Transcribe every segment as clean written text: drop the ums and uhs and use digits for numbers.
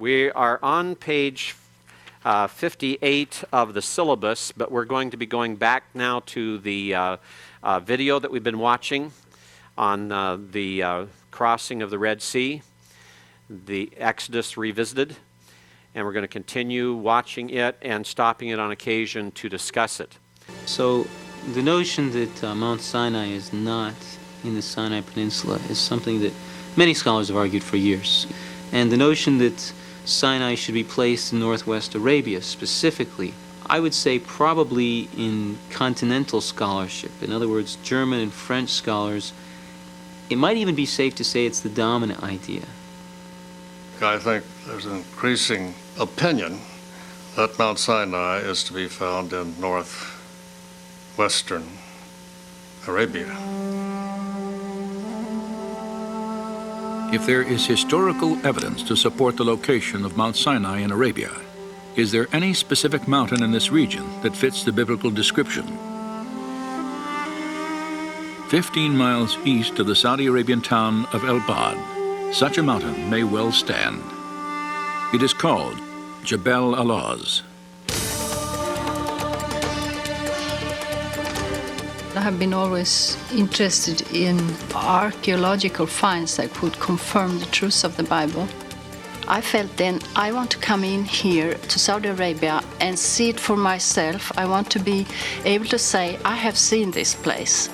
We are on page 58 of the syllabus, but we're going to be going back now to the video that we've been watching on the crossing of the Red Sea, the Exodus Revisited, and we're going to continue watching it and stopping it on occasion to discuss it. So the notion that Mount Sinai is not in the Sinai Peninsula is something that many scholars have argued for years. And the notion that Sinai should be placed in northwest Arabia specifically, I would say probably in continental scholarship, in other words, German and French scholars, it might even be safe to say it's the dominant idea. I think there's an increasing opinion that Mount Sinai is to be found in northwestern Arabia. If there is historical evidence to support the location of Mount Sinai in Arabia, is there any specific mountain in this region that fits the biblical description? 15 miles east of the Saudi Arabian town of al-Bad, such a mountain may well stand. It is called Jebel al-Lawz. I have been always interested in archaeological finds that could confirm the truth of the Bible. I felt then I want to come in here to Saudi Arabia and see it for myself. I want to be able to say, I have seen this place.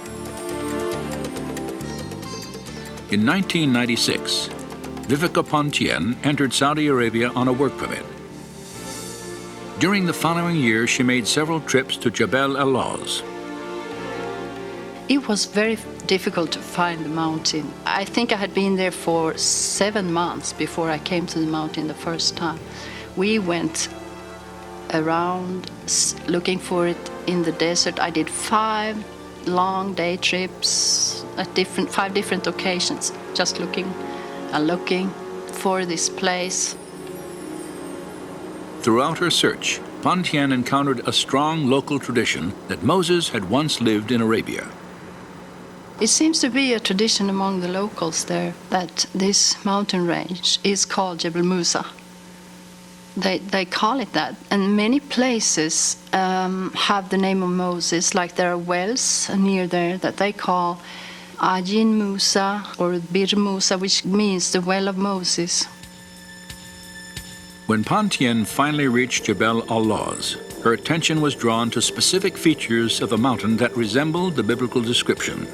In 1996, Vivica Pontien entered Saudi Arabia on a work permit. During the following year, she made several trips to Jebel al-Lawz. It was very difficult to find the mountain. I think I had been there for 7 months before I came to the mountain the first time. We went around looking for it in the desert. I did 5 long day trips at 5 different occasions, just looking and looking for this place. Throughout her search, Pontien encountered a strong local tradition that Moses had once lived in Arabia. It seems to be a tradition among the locals there that this mountain range is called Jebel Musa. They call it that, and many places have the name of Moses, like there are wells near there that they call Ajin Musa or Bir Musa, which means the well of Moses. When Pontien finally reached Jebel al-Lawz, her attention was drawn to specific features of the mountain that resembled the biblical description.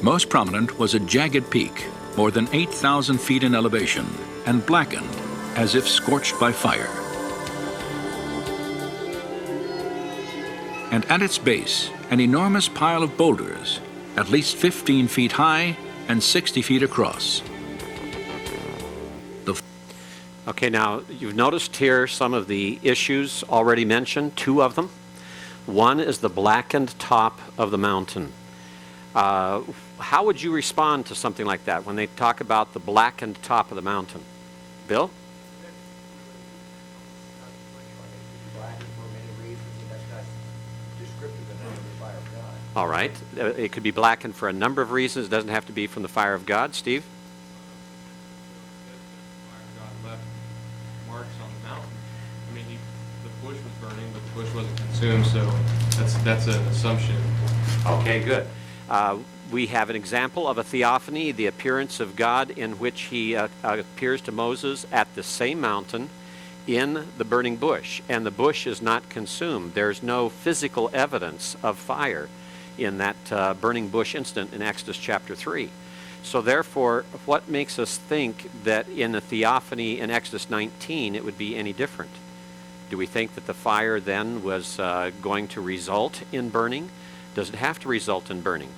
Most prominent was a jagged peak, more than 8,000 feet in elevation, and blackened as if scorched by fire. And at its base, an enormous pile of boulders, at least 15 feet high and 60 feet across. Okay, now you've noticed here some of the issues already mentioned, 2 of them. One is the blackened top of the mountain. How would you respond to something like that when they talk about the blackened top of the mountain? Bill? All right. It could be blackened for a number of reasons. It doesn't have to be from the fire of God. Steve? Bush wasn't consumed, so that's an assumption. Okay, good. We have an example of a theophany, the appearance of God, in which he appears to Moses at the same mountain in the burning bush, and the bush is not consumed. There's no physical evidence of fire in that burning bush incident in Exodus chapter 3. So therefore, what makes us think that in a theophany in Exodus 19 it would be any different? Do we think that the fire then was going to result in burning? Does it have to result in burning?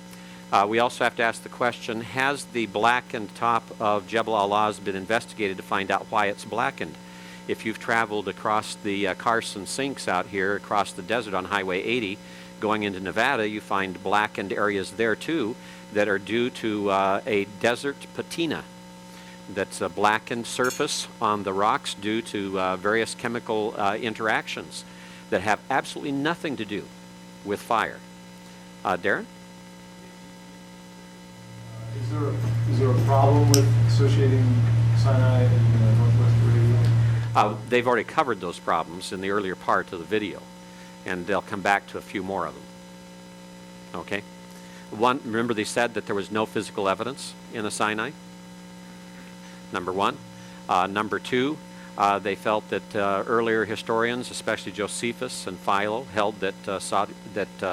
We also have to ask the question, has the blackened top of Jebel al-Lawz been investigated to find out why it's blackened? If you've traveled across the Carson Sinks out here, across the desert on Highway 80, going into Nevada, you find blackened areas there too that are due to a desert patina. That's a blackened surface on the rocks due to various chemical interactions that have absolutely nothing to do with fire. Darren? Is there a problem with associating Sinai and Northwest Arabia? They've already covered those problems in the earlier part of the video, and they'll come back to a few more of them. Okay? One, remember they said that there was no physical evidence in the Sinai? Number one. Number two, they felt that earlier historians, especially Josephus and Philo, held that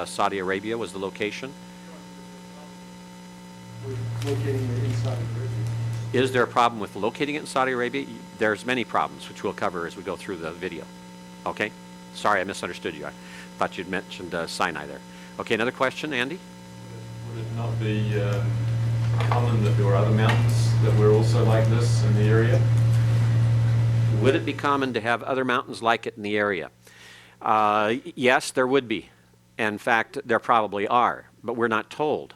Saudi Arabia was the location. Locating it in Saudi Arabia. Is there a problem with locating it in Saudi Arabia? There's many problems, which we'll cover as we go through the video. Okay? Sorry, I misunderstood you. I thought you'd mentioned Sinai there. Okay, another question, Andy? Would it not be common that there were other mountains that were also like this in the area? Would it be common to have other mountains like it in the area? Yes, there would be. In fact, there probably are, but we're not told.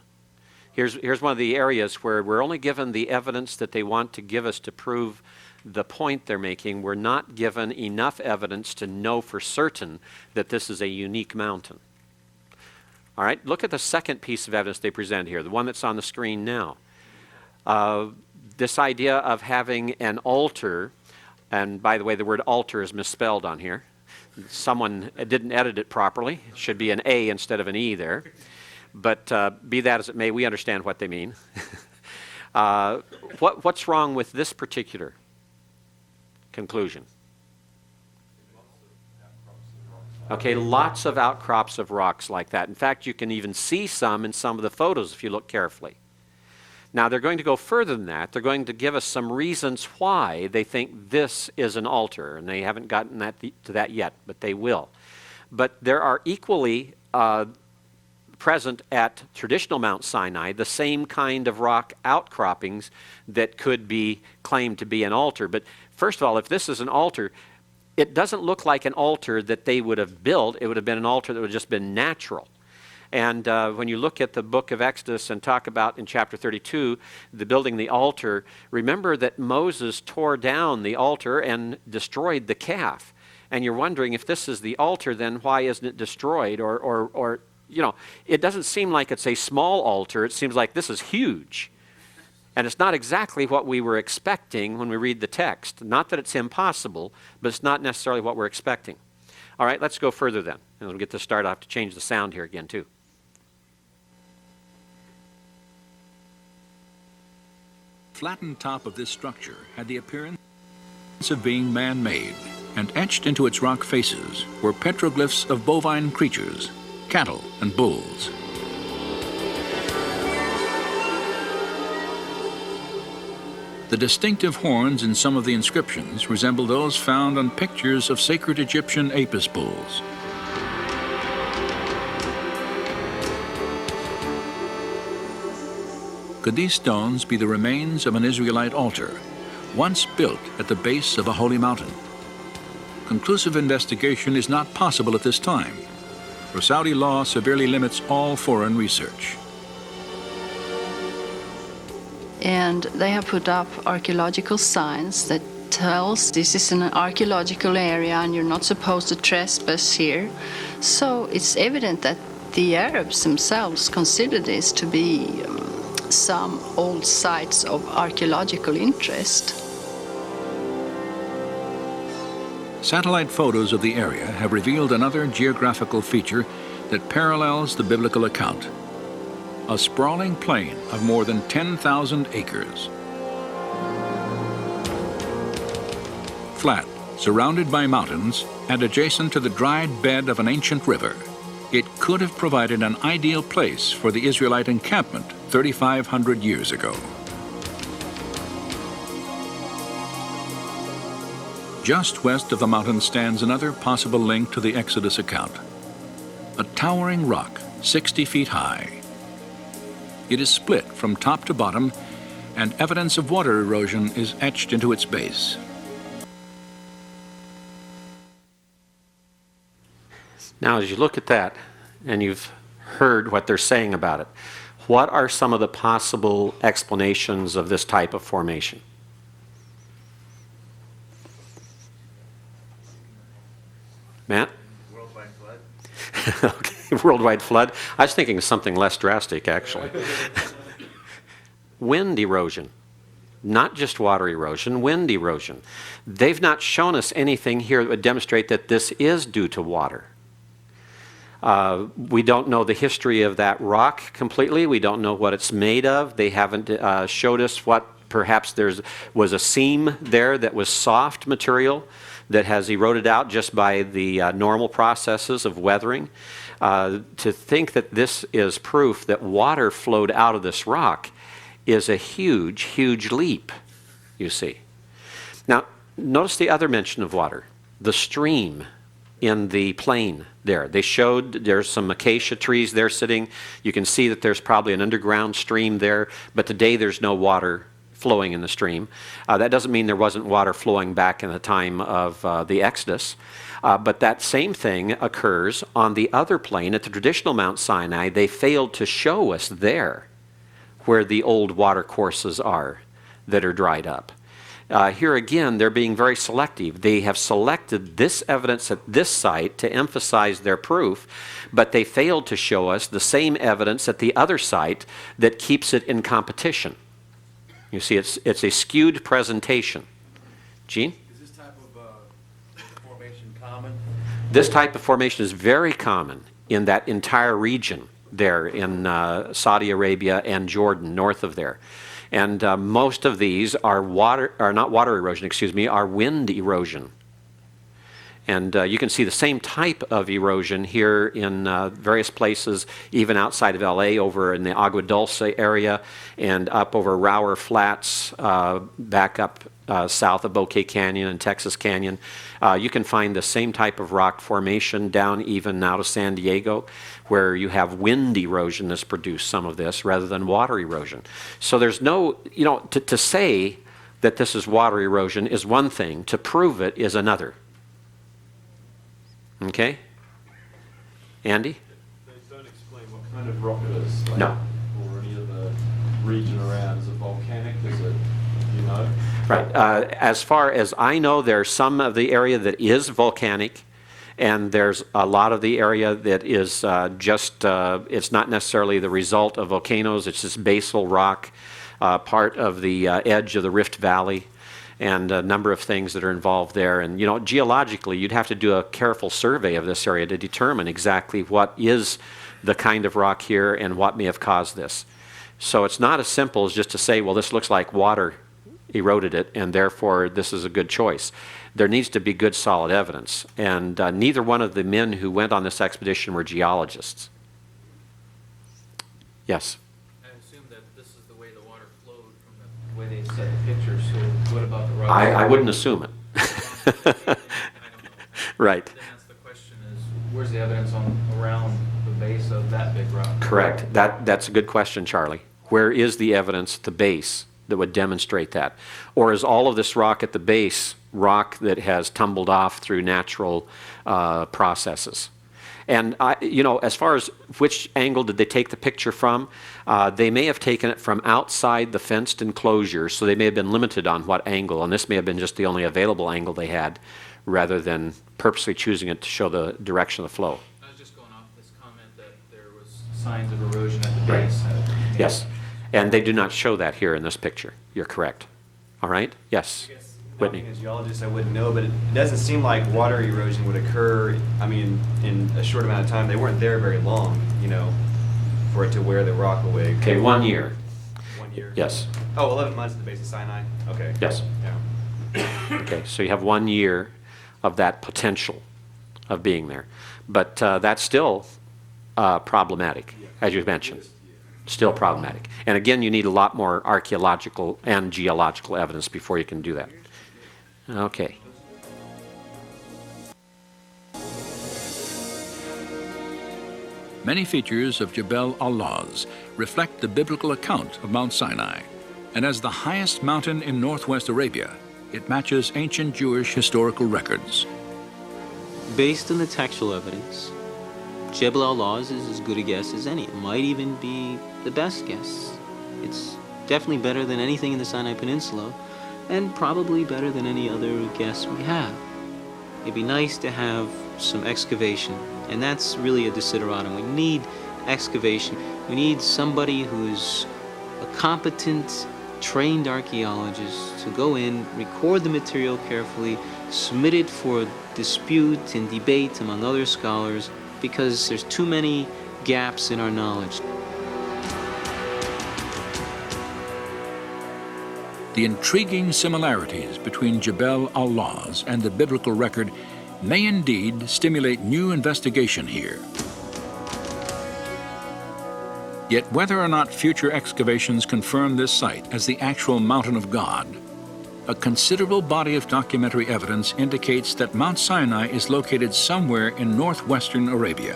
Here's one of the areas where we're only given the evidence that they want to give us to prove the point they're making. We're not given enough evidence to know for certain that this is a unique mountain. All right, look at the second piece of evidence they present here, the one that's on the screen now. This idea of having an altar, and by the way, the word altar is misspelled on here. Someone didn't edit it properly. It should be an A instead of an E there. But be that as it may, we understand what they mean. What's wrong with this particular conclusion? Okay, lots of outcrops of rocks like that. In fact, you can even see some in some of the photos if you look carefully. Now, they're going to go further than that. They're going to give us some reasons why they think this is an altar, and they haven't gotten to that yet, but they will. But there are equally present at traditional Mount Sinai the same kind of rock outcroppings that could be claimed to be an altar. But first of all, if this is an altar, it doesn't look like an altar that they would have built. It would have been an altar that would have just been natural. And when you look at the book of Exodus and talk about in chapter 32, the building the altar, remember that Moses tore down the altar and destroyed the calf. And you're wondering, if this is the altar, then why isn't it destroyed? Or you know, it doesn't seem like it's a small altar. It seems like this is huge. And it's not exactly what we were expecting when we read the text. Not that it's impossible, but it's not necessarily what we're expecting. All right, let's go further then. And we'll get this started. I'll have to change the sound here again, too. Flattened top of this structure had the appearance of being man-made, and etched into its rock faces were petroglyphs of bovine creatures, cattle and bulls. The distinctive horns in some of the inscriptions resemble those found on pictures of sacred Egyptian apis bulls. Could these stones be the remains of an Israelite altar, once built at the base of a holy mountain? Conclusive investigation is not possible at this time, for Saudi law severely limits all foreign research. And they have put up archaeological signs that tells this is an archaeological area and you're not supposed to trespass here. So it's evident that the Arabs themselves consider this to be some old sites of archaeological interest. Satellite photos of the area have revealed another geographical feature that parallels the biblical account: a sprawling plain of more than 10,000 acres. Flat, surrounded by mountains, and adjacent to the dried bed of an ancient river, it could have provided an ideal place for the Israelite encampment 3,500 years ago. Just west of the mountain stands another possible link to the Exodus account: a towering rock 60 feet high. It is split from top to bottom, and evidence of water erosion is etched into its base. Now, as you look at that, and you've heard what they're saying about it, what are some of the possible explanations of this type of formation? Matt? Worldwide flood. Okay, worldwide flood. I was thinking of something less drastic, actually. Wind erosion. not just water erosion, wind erosion. They've not shown us anything here that would demonstrate that this is due to water. We don't know the history of that rock completely. We don't know what it's made of. They haven't showed us what perhaps was a seam there that was soft material that has eroded out just by the normal processes of weathering. To think that this is proof that water flowed out of this rock is a huge, huge leap, you see. Now, notice the other mention of water, the stream in the plain there. They showed there's some acacia trees there sitting. You can see that there's probably an underground stream there, but today there's no water flowing in the stream. That doesn't mean there wasn't water flowing back in the time of the Exodus, but that same thing occurs on the other plain at the traditional Mount Sinai. They failed to show us there where the old water courses are that are dried up. Here again, they're being very selective. They have selected this evidence at this site to emphasize their proof, but they failed to show us the same evidence at the other site that keeps it in competition. You see, it's a skewed presentation. Gene? Is this type of formation common? This type of formation is very common in that entire region there in Saudi Arabia and Jordan, north of there. And most of these are not water erosion, excuse me, are wind erosion. And you can see the same type of erosion here in various places, even outside of LA, over in the Agua Dulce area and up over Rower Flats, back up south of Bouquet Canyon and Texas Canyon. You can find the same type of rock formation down even out of San Diego, where you have wind erosion that's produced some of this rather than water erosion. So there's no, to say that this is water erosion is one thing, to prove it is another. Okay? Andy? They don't explain what kind of rock it is. No. Or any of the region around. Is it volcanic? Is it, you know? Right. As far as I know, there's some of the area that is volcanic, and there's a lot of the area that is it's not necessarily the result of volcanoes. It's just basal rock, part of the edge of the Rift Valley, and a number of things that are involved there. And, geologically, you'd have to do a careful survey of this area to determine exactly what is the kind of rock here and what may have caused this. So it's not as simple as just to say, well, this looks like water eroded it, and therefore this is a good choice. There needs to be good, solid evidence. And neither one of the men who went on this expedition were geologists. Yes? The way they set the pictures, so what about the rock? I wouldn't assume it. I don't know. Right. Then that's the question is, where's the evidence around the base of that big rock? Correct. That's a good question, Charlie. Where is the evidence at the base that would demonstrate that? Or is all of this rock at the base rock that has tumbled off through natural processes? And, as far as which angle did they take the picture from, they may have taken it from outside the fenced enclosure, so they may have been limited on what angle, and this may have been just the only available angle they had, rather than purposely choosing it to show the direction of the flow. I was just going off this comment that there was signs of erosion at the base. Yes, and they do not show that here in this picture. You're correct. All right? Yes. I guess, Whitney. being a geologist, I wouldn't know, but it doesn't seem like water erosion would occur, in a short amount of time. They weren't there very long, for it to wear the rock away. Okay, 1 year. 1 year? Yes. Oh, 11 months at the base of Sinai? Okay. Yes. Yeah. Okay, so you have 1 year of that potential of being there. But that's still problematic, as you mentioned. Still problematic. And again, you need a lot more archaeological and geological evidence before you can do that. Okay. Many features of Jebel al-Lawz reflect the biblical account of Mount Sinai, and as the highest mountain in northwest Arabia, it matches ancient Jewish historical records. Based on the textual evidence, Jebel al-Lawz is as good a guess as any. It might even be the best guess. It's definitely better than anything in the Sinai Peninsula, and probably better than any other guess we have. It'd be nice to have some excavation, and that's really a desideratum. We need excavation. We need somebody who's a competent trained archaeologists to go in, record the material carefully, submit it for dispute and debate among other scholars, because there's too many gaps in our knowledge. The intriguing similarities between Jebel al-Lawz and the biblical record may indeed stimulate new investigation here. Yet whether or not future excavations confirm this site as the actual Mountain of God, a considerable body of documentary evidence indicates that Mount Sinai is located somewhere in northwestern Arabia.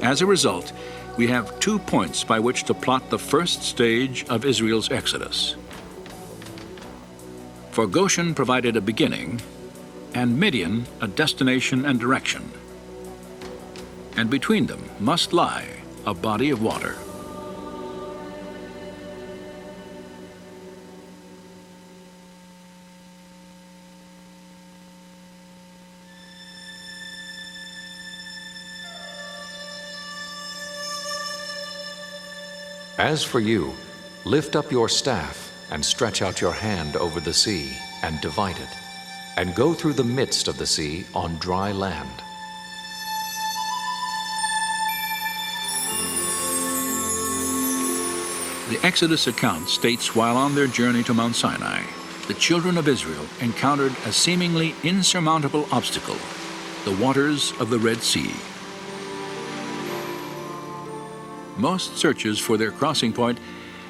As a result, we have 2 points by which to plot the first stage of Israel's exodus. For Goshen provided a beginning, and Midian a destination and direction. And between them must lie a body of water. As for you, lift up your staff and stretch out your hand over the sea and divide it, and go through the midst of the sea on dry land. The Exodus account states while on their journey to Mount Sinai, the children of Israel encountered a seemingly insurmountable obstacle, the waters of the Red Sea. Most searches for their crossing point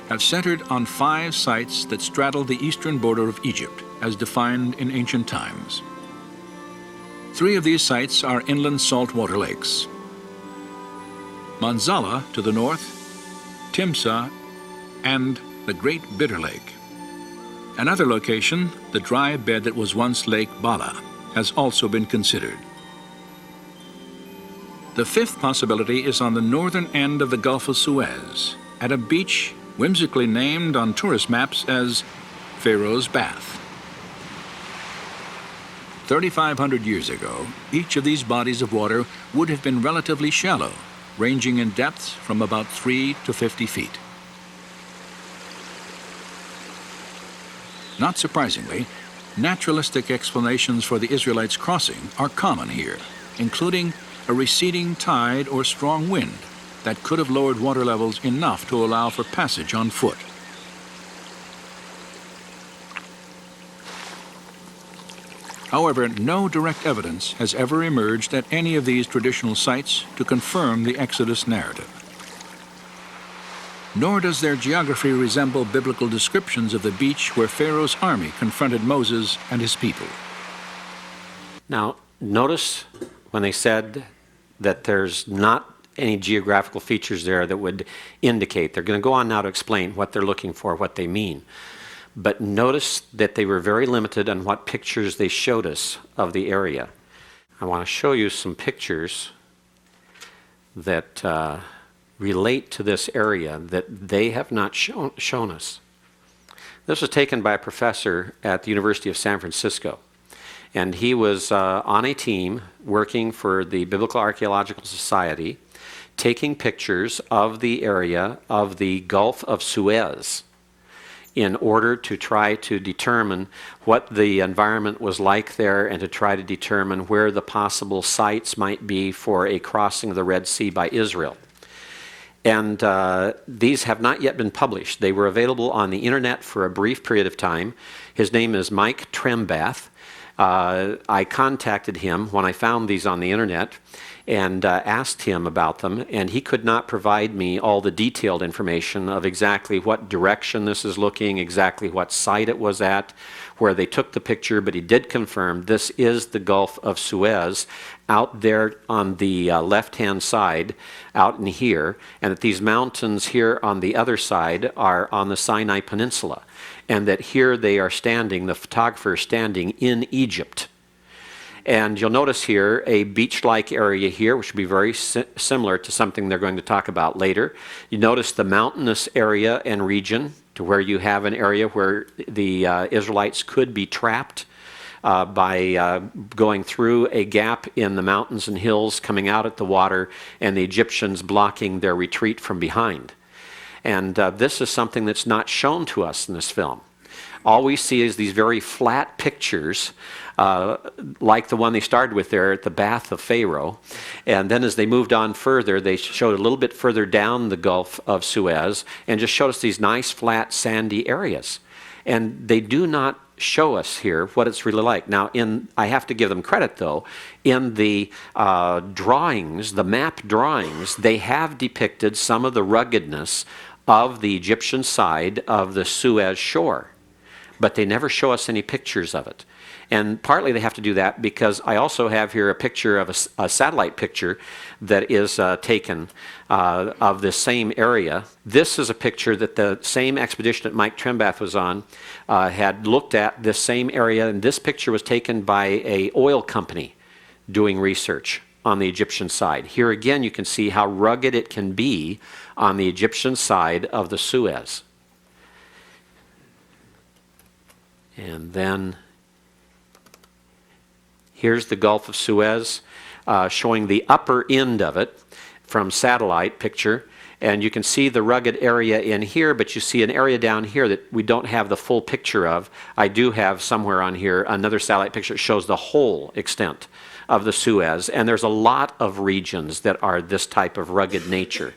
have centered on 5 sites that straddle the eastern border of Egypt, as defined in ancient times. 3 of these sites are inland saltwater lakes: Manzala to the north, Timsah, and the Great Bitter Lake. Another location, the dry bed that was once Lake Bala, has also been considered. The 5th possibility is on the northern end of the Gulf of Suez, at a beach whimsically named on tourist maps as Pharaoh's Bath. 3,500 years ago, each of these bodies of water would have been relatively shallow, ranging in depths from about 3 to 50 feet. Not surprisingly, naturalistic explanations for the Israelites' crossing are common here, including a receding tide or strong wind that could have lowered water levels enough to allow for passage on foot. However, no direct evidence has ever emerged at any of these traditional sites to confirm the Exodus narrative. Nor does their geography resemble biblical descriptions of the beach where Pharaoh's army confronted Moses and his people. Now, notice when they said that there's not any geographical features there that would indicate. They're going to go on now to explain what they're looking for, what they mean. But notice that they were very limited on what pictures they showed us of the area. I want to show you some pictures that relate to this area that they have not shown us. This was taken by a professor at the University of San Francisco. And he was on a team working for the Biblical Archaeological Society, taking pictures of the area of the Gulf of Suez in order to try to determine what the environment was like there and to try to determine where the possible sites might be for a crossing of the Red Sea by Israel. And these have not yet been published. They were available on the internet for a brief period of time. His name is Mike Trembath. I contacted him when I found these on the internet and asked him about them, and he could not provide me all the detailed information of exactly what direction this is looking, exactly what site it was at, where they took the picture, but he did confirm this is the Gulf of Suez out there on the left-hand side, out in here, and that these mountains here on the other side are on the Sinai Peninsula, and that here they are standing, the photographer is standing in Egypt. And you'll notice here a beach-like area here, which will be very similar to something they're going to talk about later. You notice the mountainous area and region to where you have an area where the Israelites could be trapped by going through a gap in the mountains and hills, coming out at the water, and the Egyptians blocking their retreat from behind. And this is something that's not shown to us in this film. All we see is these very flat pictures, like the one they started with there at the Bath of Pharaoh. And then as they moved on further, they showed a little bit further down the Gulf of Suez and just showed us these nice, flat, sandy areas. And they do not show us here what it's really like. Now, I have to give them credit, though. In the drawings, the map drawings, they have depicted some of the ruggedness of the Egyptian side of the Suez shore. But they never show us any pictures of it. And partly they have to do that because I also have here a picture of a satellite picture that is taken of this same area. This is a picture that the same expedition that Mike Trembath was on had looked at this same area, and this picture was taken by an oil company doing research on the Egyptian side. Here again you can see how rugged it can be on the Egyptian side of the Suez. And then here's the Gulf of Suez, showing the upper end of it from satellite picture. And you can see the rugged area in here, but you see an area down here that we don't have the full picture of. I do have somewhere on here another satellite picture that shows the whole extent of the Suez. And there's a lot of regions that are this type of rugged nature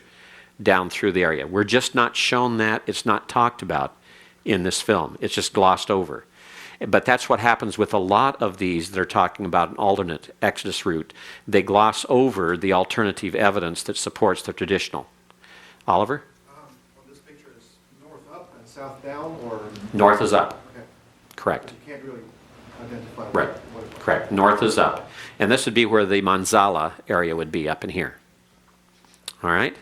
down through the area. We're just not shown that. It's not talked about in this film. It's just glossed over. But that's what happens with a lot of these that are talking about an alternate Exodus route. They gloss over the alternative evidence that supports the traditional. Oliver? Well, this picture is north up and south down, or? North is up. Okay. Correct. But you can't really identify Right. what it was. Correct. North is up. And this would be where the Manzala area would be, up in here. All right?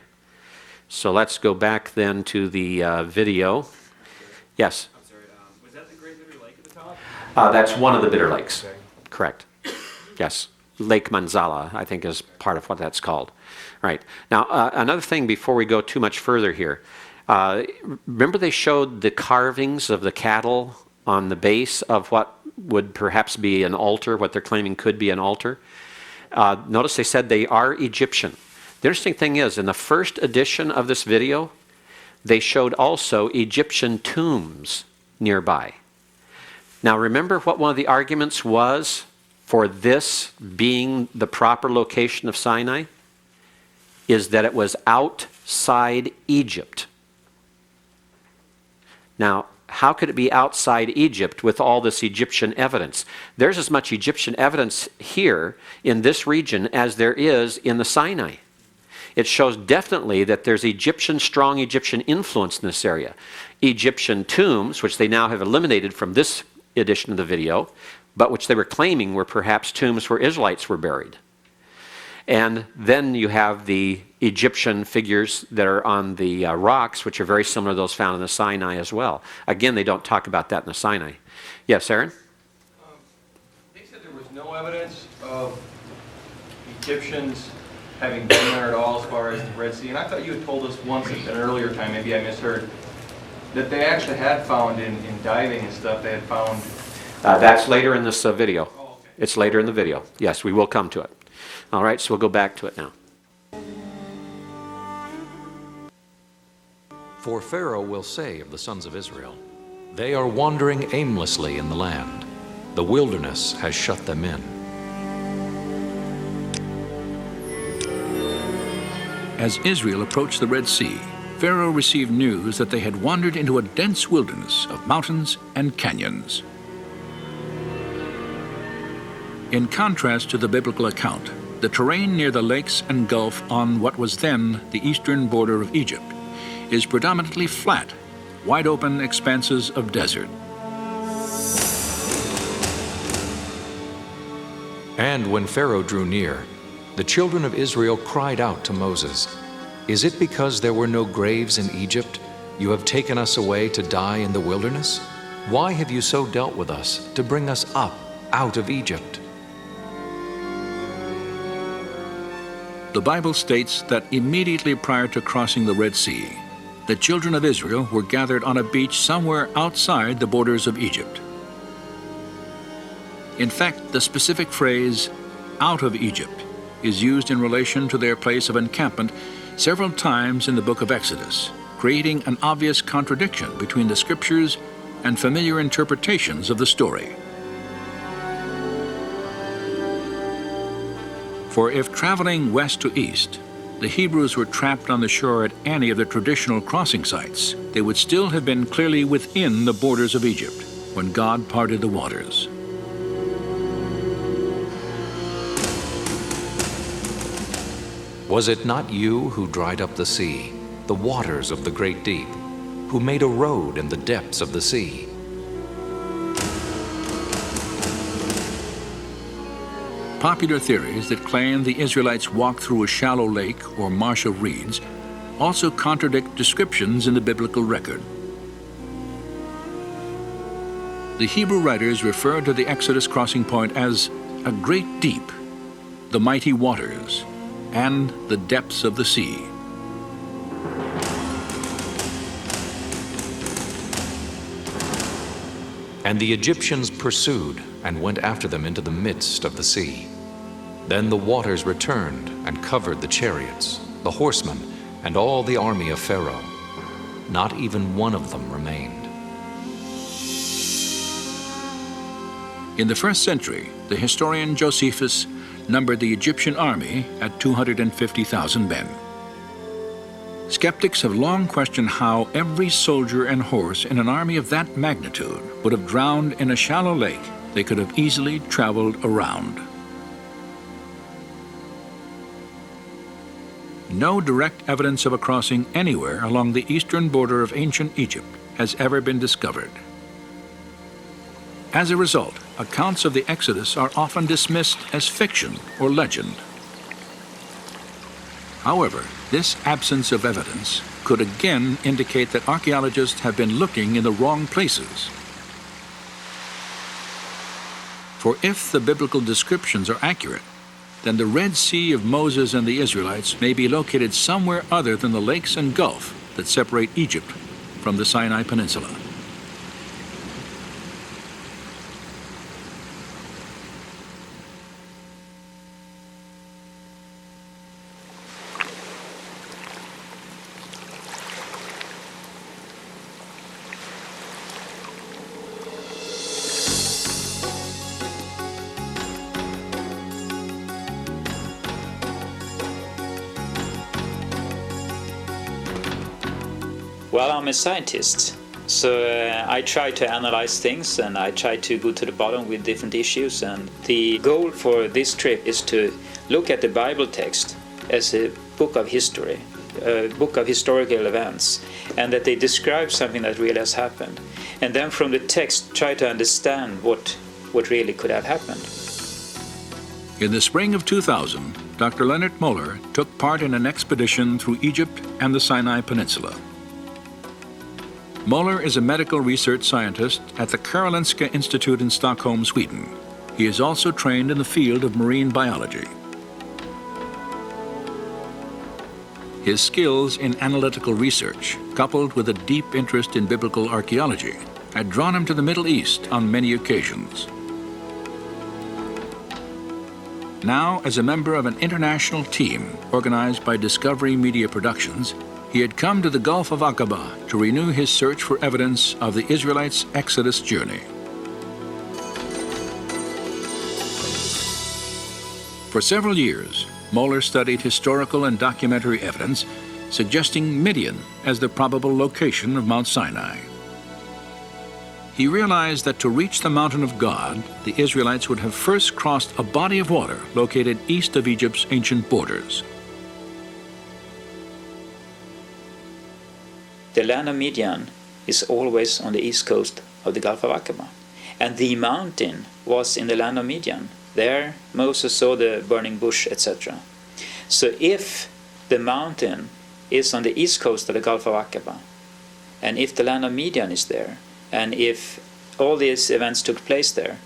So let's go back then to the video. Yes? I'm sorry, was that the Great Bitter Lake at the top? That's one of the Bitter Lakes. Okay. Correct. Yes. Lake Manzala, I think, is part of what that's called. Right. Now, another thing before we go too much further here. Remember they showed the carvings of the cattle on the base of what would perhaps be an altar, what they're claiming could be an altar? Notice they said they are Egyptian. The interesting thing is, in the first edition of this video, they showed also Egyptian tombs nearby. Now remember what one of the arguments was for this being the proper location of Sinai? Is that it was outside Egypt. Now, how could it be outside Egypt with all this Egyptian evidence? There's as much Egyptian evidence here in this region as there is in the Sinai. It shows definitely that there's strong Egyptian influence in this area. Egyptian tombs, which they now have eliminated from this edition of the video, but which they were claiming were perhaps tombs where Israelites were buried. And then you have the Egyptian figures that are on the rocks, which are very similar to those found in the Sinai as well. Again, they don't talk about that in the Sinai. Yes, Aaron? They said there was no evidence of Egyptians having been there at all as far as the Red Sea. And I thought you had told us once at an earlier time, maybe I misheard, that they actually had found in diving and stuff, they had found... That's later in this video. Oh, okay. It's later in the video. Yes, we will come to it. All right, so we'll go back to it now. For Pharaoh will say of the sons of Israel, they are wandering aimlessly in the land. The wilderness has shut them in. As Israel approached the Red Sea, Pharaoh received news that they had wandered into a dense wilderness of mountains and canyons. In contrast to the biblical account, the terrain near the lakes and gulf on what was then the eastern border of Egypt is predominantly flat, wide-open expanses of desert. And when Pharaoh drew near, the children of Israel cried out to Moses, "Is it because there were no graves in Egypt you have taken us away to die in the wilderness? Why have you so dealt with us to bring us up out of Egypt?" The Bible states that immediately prior to crossing the Red Sea, the children of Israel were gathered on a beach somewhere outside the borders of Egypt. In fact, the specific phrase, out of Egypt, is used in relation to their place of encampment several times in the book of Exodus, creating an obvious contradiction between the scriptures and familiar interpretations of the story. For if traveling west to east, the Hebrews were trapped on the shore at any of the traditional crossing sites, they would still have been clearly within the borders of Egypt when God parted the waters. Was it not you who dried up the sea, the waters of the great deep, who made a road in the depths of the sea? Popular theories that claim the Israelites walked through a shallow lake or marsh of reeds also contradict descriptions in the biblical record. The Hebrew writers refer to the Exodus crossing point as a great deep, the mighty waters, and the depths of the sea. And the Egyptians pursued and went after them into the midst of the sea. Then the waters returned and covered the chariots, the horsemen, and all the army of Pharaoh. Not even one of them remained. In the 1st century, the historian Josephus numbered the Egyptian army at 250,000 men. Skeptics have long questioned how every soldier and horse in an army of that magnitude would have drowned in a shallow lake they could have easily traveled around. No direct evidence of a crossing anywhere along the eastern border of ancient Egypt has ever been discovered. As a result, accounts of the Exodus are often dismissed as fiction or legend. However, this absence of evidence could again indicate that archaeologists have been looking in the wrong places. For if the biblical descriptions are accurate, then the Red Sea of Moses and the Israelites may be located somewhere other than the lakes and gulf that separate Egypt from the Sinai Peninsula. Well, I'm a scientist, so I try to analyze things and I try to go to the bottom with different issues, and the goal for this trip is to look at the Bible text as a book of history, a book of historical events, and that they describe something that really has happened, and then from the text try to understand what really could have happened. In the spring of 2000, Dr. Leonard Moeller took part in an expedition through Egypt and the Sinai Peninsula. Moeller is a medical research scientist at the Karolinska Institute in Stockholm, Sweden. He is also trained in the field of marine biology. His skills in analytical research, coupled with a deep interest in biblical archaeology, had drawn him to the Middle East on many occasions. Now, as a member of an international team organized by Discovery Media Productions, he had come to the Gulf of Aqaba to renew his search for evidence of the Israelites' Exodus journey. For several years, Moeller studied historical and documentary evidence suggesting Midian as the probable location of Mount Sinai. He realized that to reach the mountain of God, the Israelites would have first crossed a body of water located east of Egypt's ancient borders. The land of Midian is always on the east coast of the Gulf of Aqaba, and the mountain was in the land of Midian. There Moses saw the burning bush, etc. So if the mountain is on the east coast of the Gulf of Aqaba, and if the land of Midian is there, and if all these events took place there,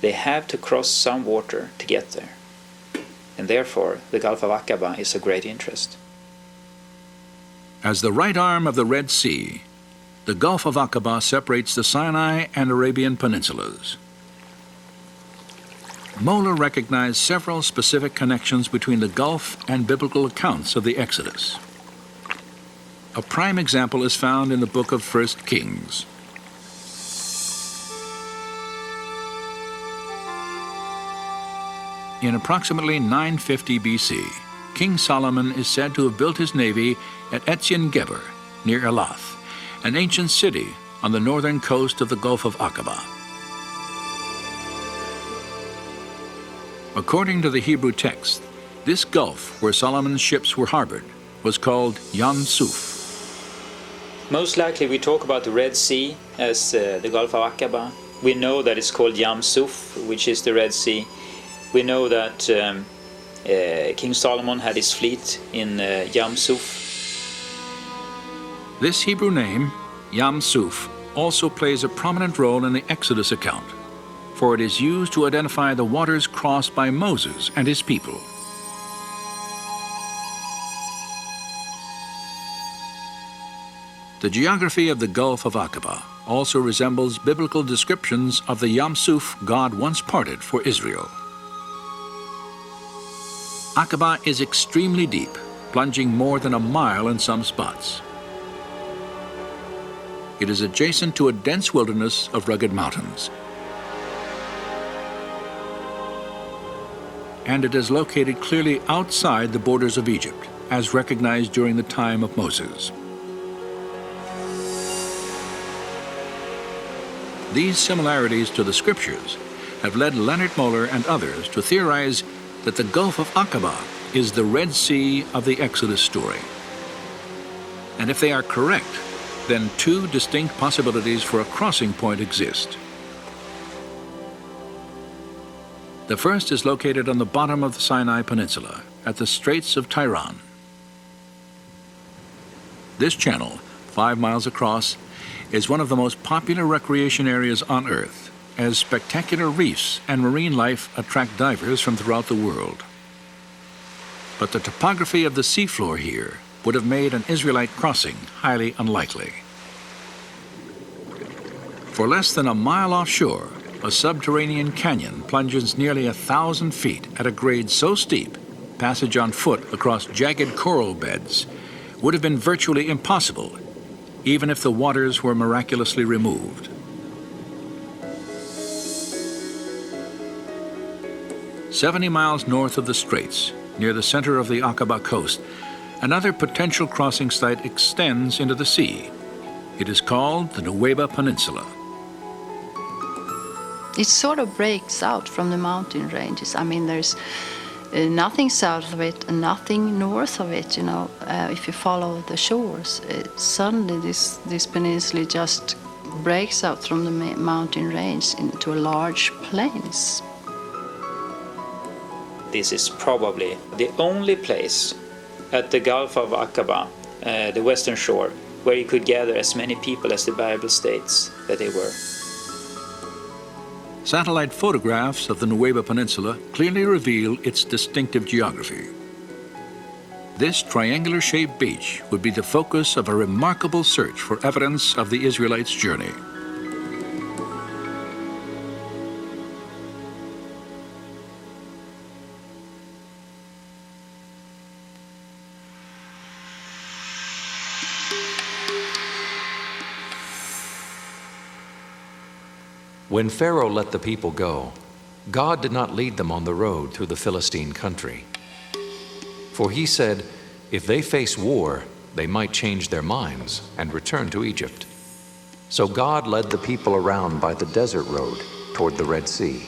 they have to cross some water to get there. And therefore, the Gulf of Aqaba is of great interest. As the right arm of the Red Sea, the Gulf of Aqaba separates the Sinai and Arabian peninsulas. Moeller recognized several specific connections between the Gulf and biblical accounts of the Exodus. A prime example is found in the book of 1 Kings. In approximately 950 BC, King Solomon is said to have built his navy at Ezion-Geber, near Elath, an ancient city on the northern coast of the Gulf of Aqaba. According to the Hebrew text, this gulf where Solomon's ships were harbored was called Yam Suf. Most likely we talk about the Red Sea as the Gulf of Aqaba. We know that it's called Yam Suf, which is the Red Sea. We know that King Solomon had his fleet in Yam Suf. This Hebrew name, Yam Suf, also plays a prominent role in the Exodus account, for it is used to identify the waters crossed by Moses and his people. The geography of the Gulf of Aqaba also resembles biblical descriptions of the Yam Suf God once parted for Israel. Aqaba is extremely deep, plunging more than a mile in some spots. It is adjacent to a dense wilderness of rugged mountains. And it is located clearly outside the borders of Egypt, as recognized during the time of Moses. These similarities to the scriptures have led Leonard Moeller and others to theorize that the Gulf of Aqaba is the Red Sea of the Exodus story. And if they are correct, then two distinct possibilities for a crossing point exist. The first is located on the bottom of the Sinai Peninsula, at the Straits of Tiran. This channel, 5 miles across, is one of the most popular recreation areas on Earth, as spectacular reefs and marine life attract divers from throughout the world. But the topography of the seafloor here would have made an Israelite crossing highly unlikely. For less than a mile offshore, a subterranean canyon plunges nearly 1,000 feet at a grade so steep, passage on foot across jagged coral beds would have been virtually impossible, even if the waters were miraculously removed. "70 miles north of the straits, near the center of the Aqaba coast, another potential crossing site extends into the sea. It is called the Nuweiba Peninsula. It sort of breaks out from the mountain ranges. I mean, there's nothing south of it and nothing north of it, you know. If you follow the shores, suddenly this peninsula just breaks out from the mountain range into a large plains. This is probably the only place at the Gulf of Aqaba, the western shore, where you could gather as many people as the Bible states that they were. Satellite photographs of the Nuweiba Peninsula clearly reveal its distinctive geography. This triangular-shaped beach would be the focus of a remarkable search for evidence of the Israelites' journey. When Pharaoh let the people go, God did not lead them on the road through the Philistine country. For he said, if they face war, they might change their minds and return to Egypt. So God led the people around by the desert road toward the Red Sea.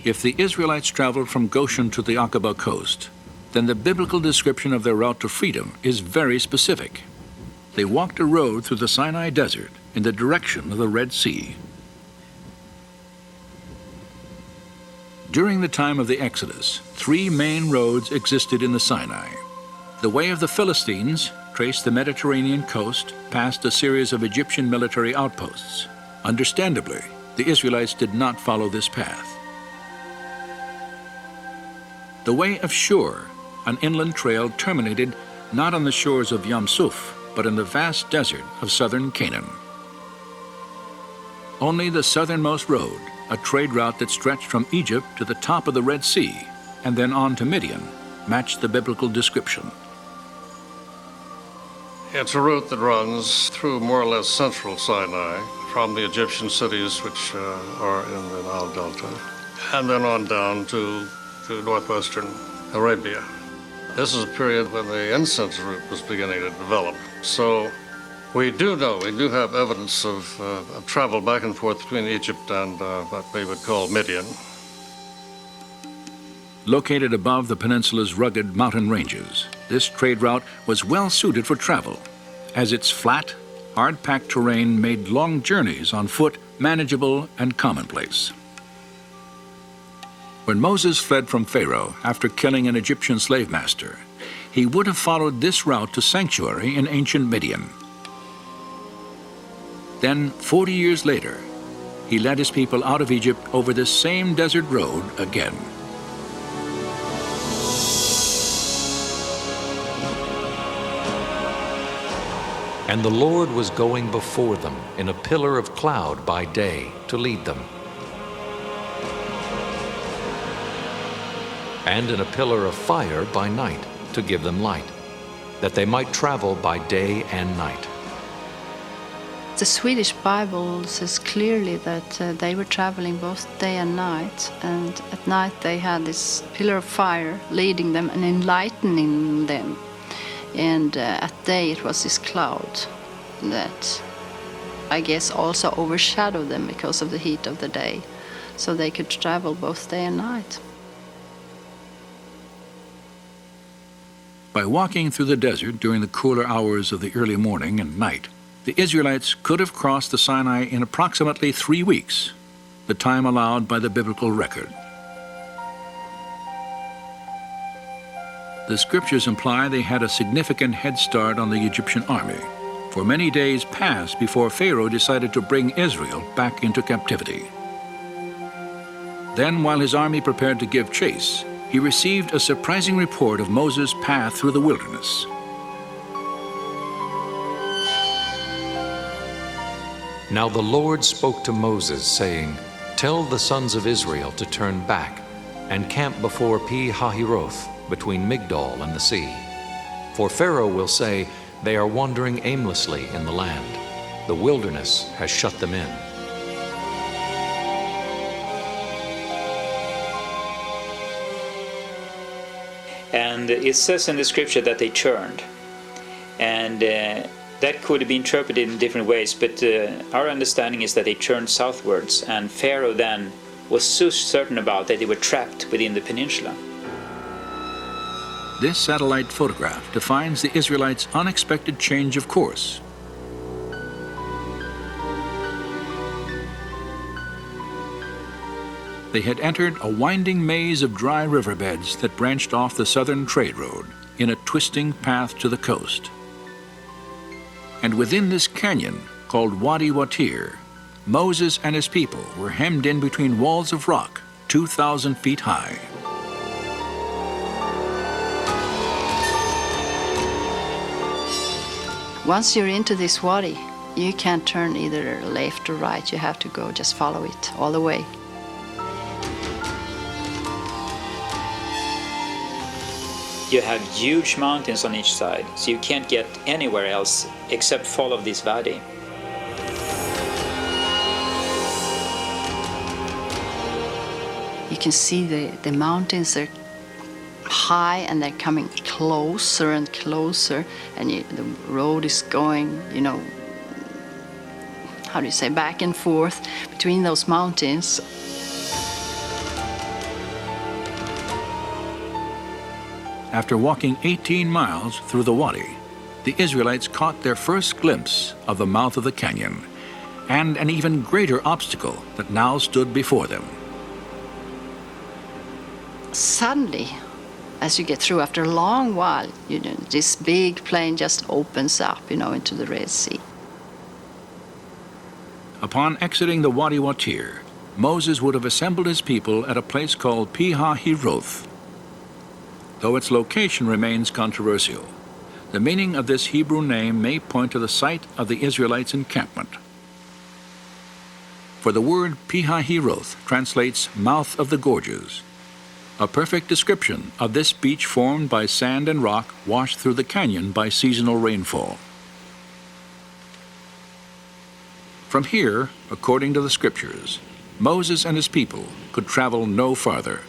If the Israelites traveled from Goshen to the Aqaba coast, then the biblical description of their route to freedom is very specific. They walked a road through the Sinai Desert in the direction of the Red Sea. During the time of the Exodus, 3 main roads existed in the Sinai. The way of the Philistines traced the Mediterranean coast past a series of Egyptian military outposts. Understandably, the Israelites did not follow this path. The way of Shur, an inland trail, terminated not on the shores of Yam Suf, but in the vast desert of southern Canaan. Only the southernmost road, a trade route that stretched from Egypt to the top of the Red Sea and then on to Midian, matched the biblical description. It's a route that runs through more or less central Sinai from the Egyptian cities which are in the Nile Delta, and then on down to northwestern Arabia. This is a period when the incense route was beginning to develop. So we do have evidence of travel back and forth between Egypt and what we would call Midian. Located above the peninsula's rugged mountain ranges, this trade route was well suited for travel, as its flat, hard-packed terrain made long journeys on foot manageable and commonplace. When Moses fled from Pharaoh after killing an Egyptian slave master, he would have followed this route to sanctuary in ancient Midian. Then, 40 years later, he led his people out of Egypt over this same desert road again. And the Lord was going before them in a pillar of cloud by day to lead them, and in a pillar of fire by night to give them light, that they might travel by day and night. The Swedish Bible says clearly that they were traveling both day and night, and at night they had this pillar of fire leading them and enlightening them. And at day it was this cloud that I guess also overshadowed them because of the heat of the day. So they could travel both day and night. By walking through the desert during the cooler hours of the early morning and night, the Israelites could have crossed the Sinai in approximately 3 weeks, the time allowed by the biblical record. The scriptures imply they had a significant head start on the Egyptian army, for many days passed before Pharaoh decided to bring Israel back into captivity. Then, while his army prepared to give chase, he received a surprising report of Moses' path through the wilderness. Now the Lord spoke to Moses, saying, "Tell the sons of Israel to turn back and camp before Pi-hahiroth, between Migdol and the sea. For Pharaoh will say, they are wandering aimlessly in the land. The wilderness has shut them in." And it says in the scripture that they turned. And that could be interpreted in different ways, but our understanding is that they turned southwards, and Pharaoh then was so certain about that they were trapped within the peninsula. This satellite photograph defines the Israelites' unexpected change of course. They had entered a winding maze of dry riverbeds that branched off the southern trade road in a twisting path to the coast. And within this canyon, called Wadi Watir, Moses and his people were hemmed in between walls of rock 2,000 feet high. Once you're into this wadi, you can't turn either left or right. You have to go, just follow it all the way. You have huge mountains on each side, so you can't get anywhere else except follow this valley. You can see the mountains are high and they're coming closer and closer, and the road is going, back and forth between those mountains. After walking 18 miles through the wadi, the Israelites caught their first glimpse of the mouth of the canyon and an even greater obstacle that now stood before them. Suddenly, as you get through, after a long while, this big plain just opens up, into the Red Sea. Upon exiting the Wadi Watir, Moses would have assembled his people at a place called Pi-hahiroth. Though its location remains controversial, The meaning of this Hebrew name may point to the site of the Israelites' encampment. For the word Pi-hahiroth translates mouth of the gorges, a perfect description of this beach formed by sand and rock washed through the canyon by seasonal rainfall. From here, according to the scriptures, Moses and his people could travel no farther.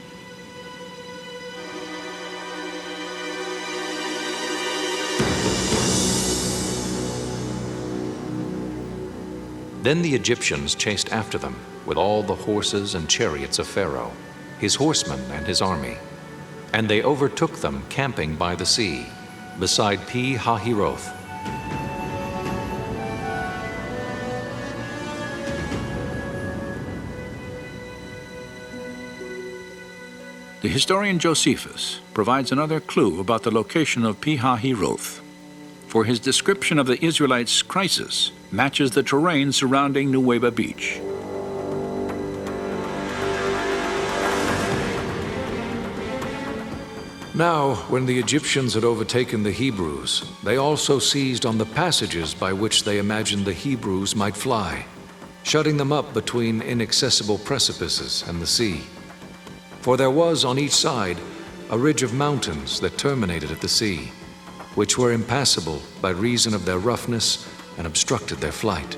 Then the Egyptians chased after them with all the horses and chariots of Pharaoh, his horsemen and his army. And they overtook them camping by the sea, beside Pi-hahiroth. The historian Josephus provides another clue about the location of Pi-hahiroth, for his description of the Israelites' crisis matches the terrain surrounding Nuweiba Beach. Now, when the Egyptians had overtaken the Hebrews, they also seized on the passages by which they imagined the Hebrews might fly, shutting them up between inaccessible precipices and the sea. For there was on each side a ridge of mountains that terminated at the sea, which were impassable by reason of their roughness and obstructed their flight.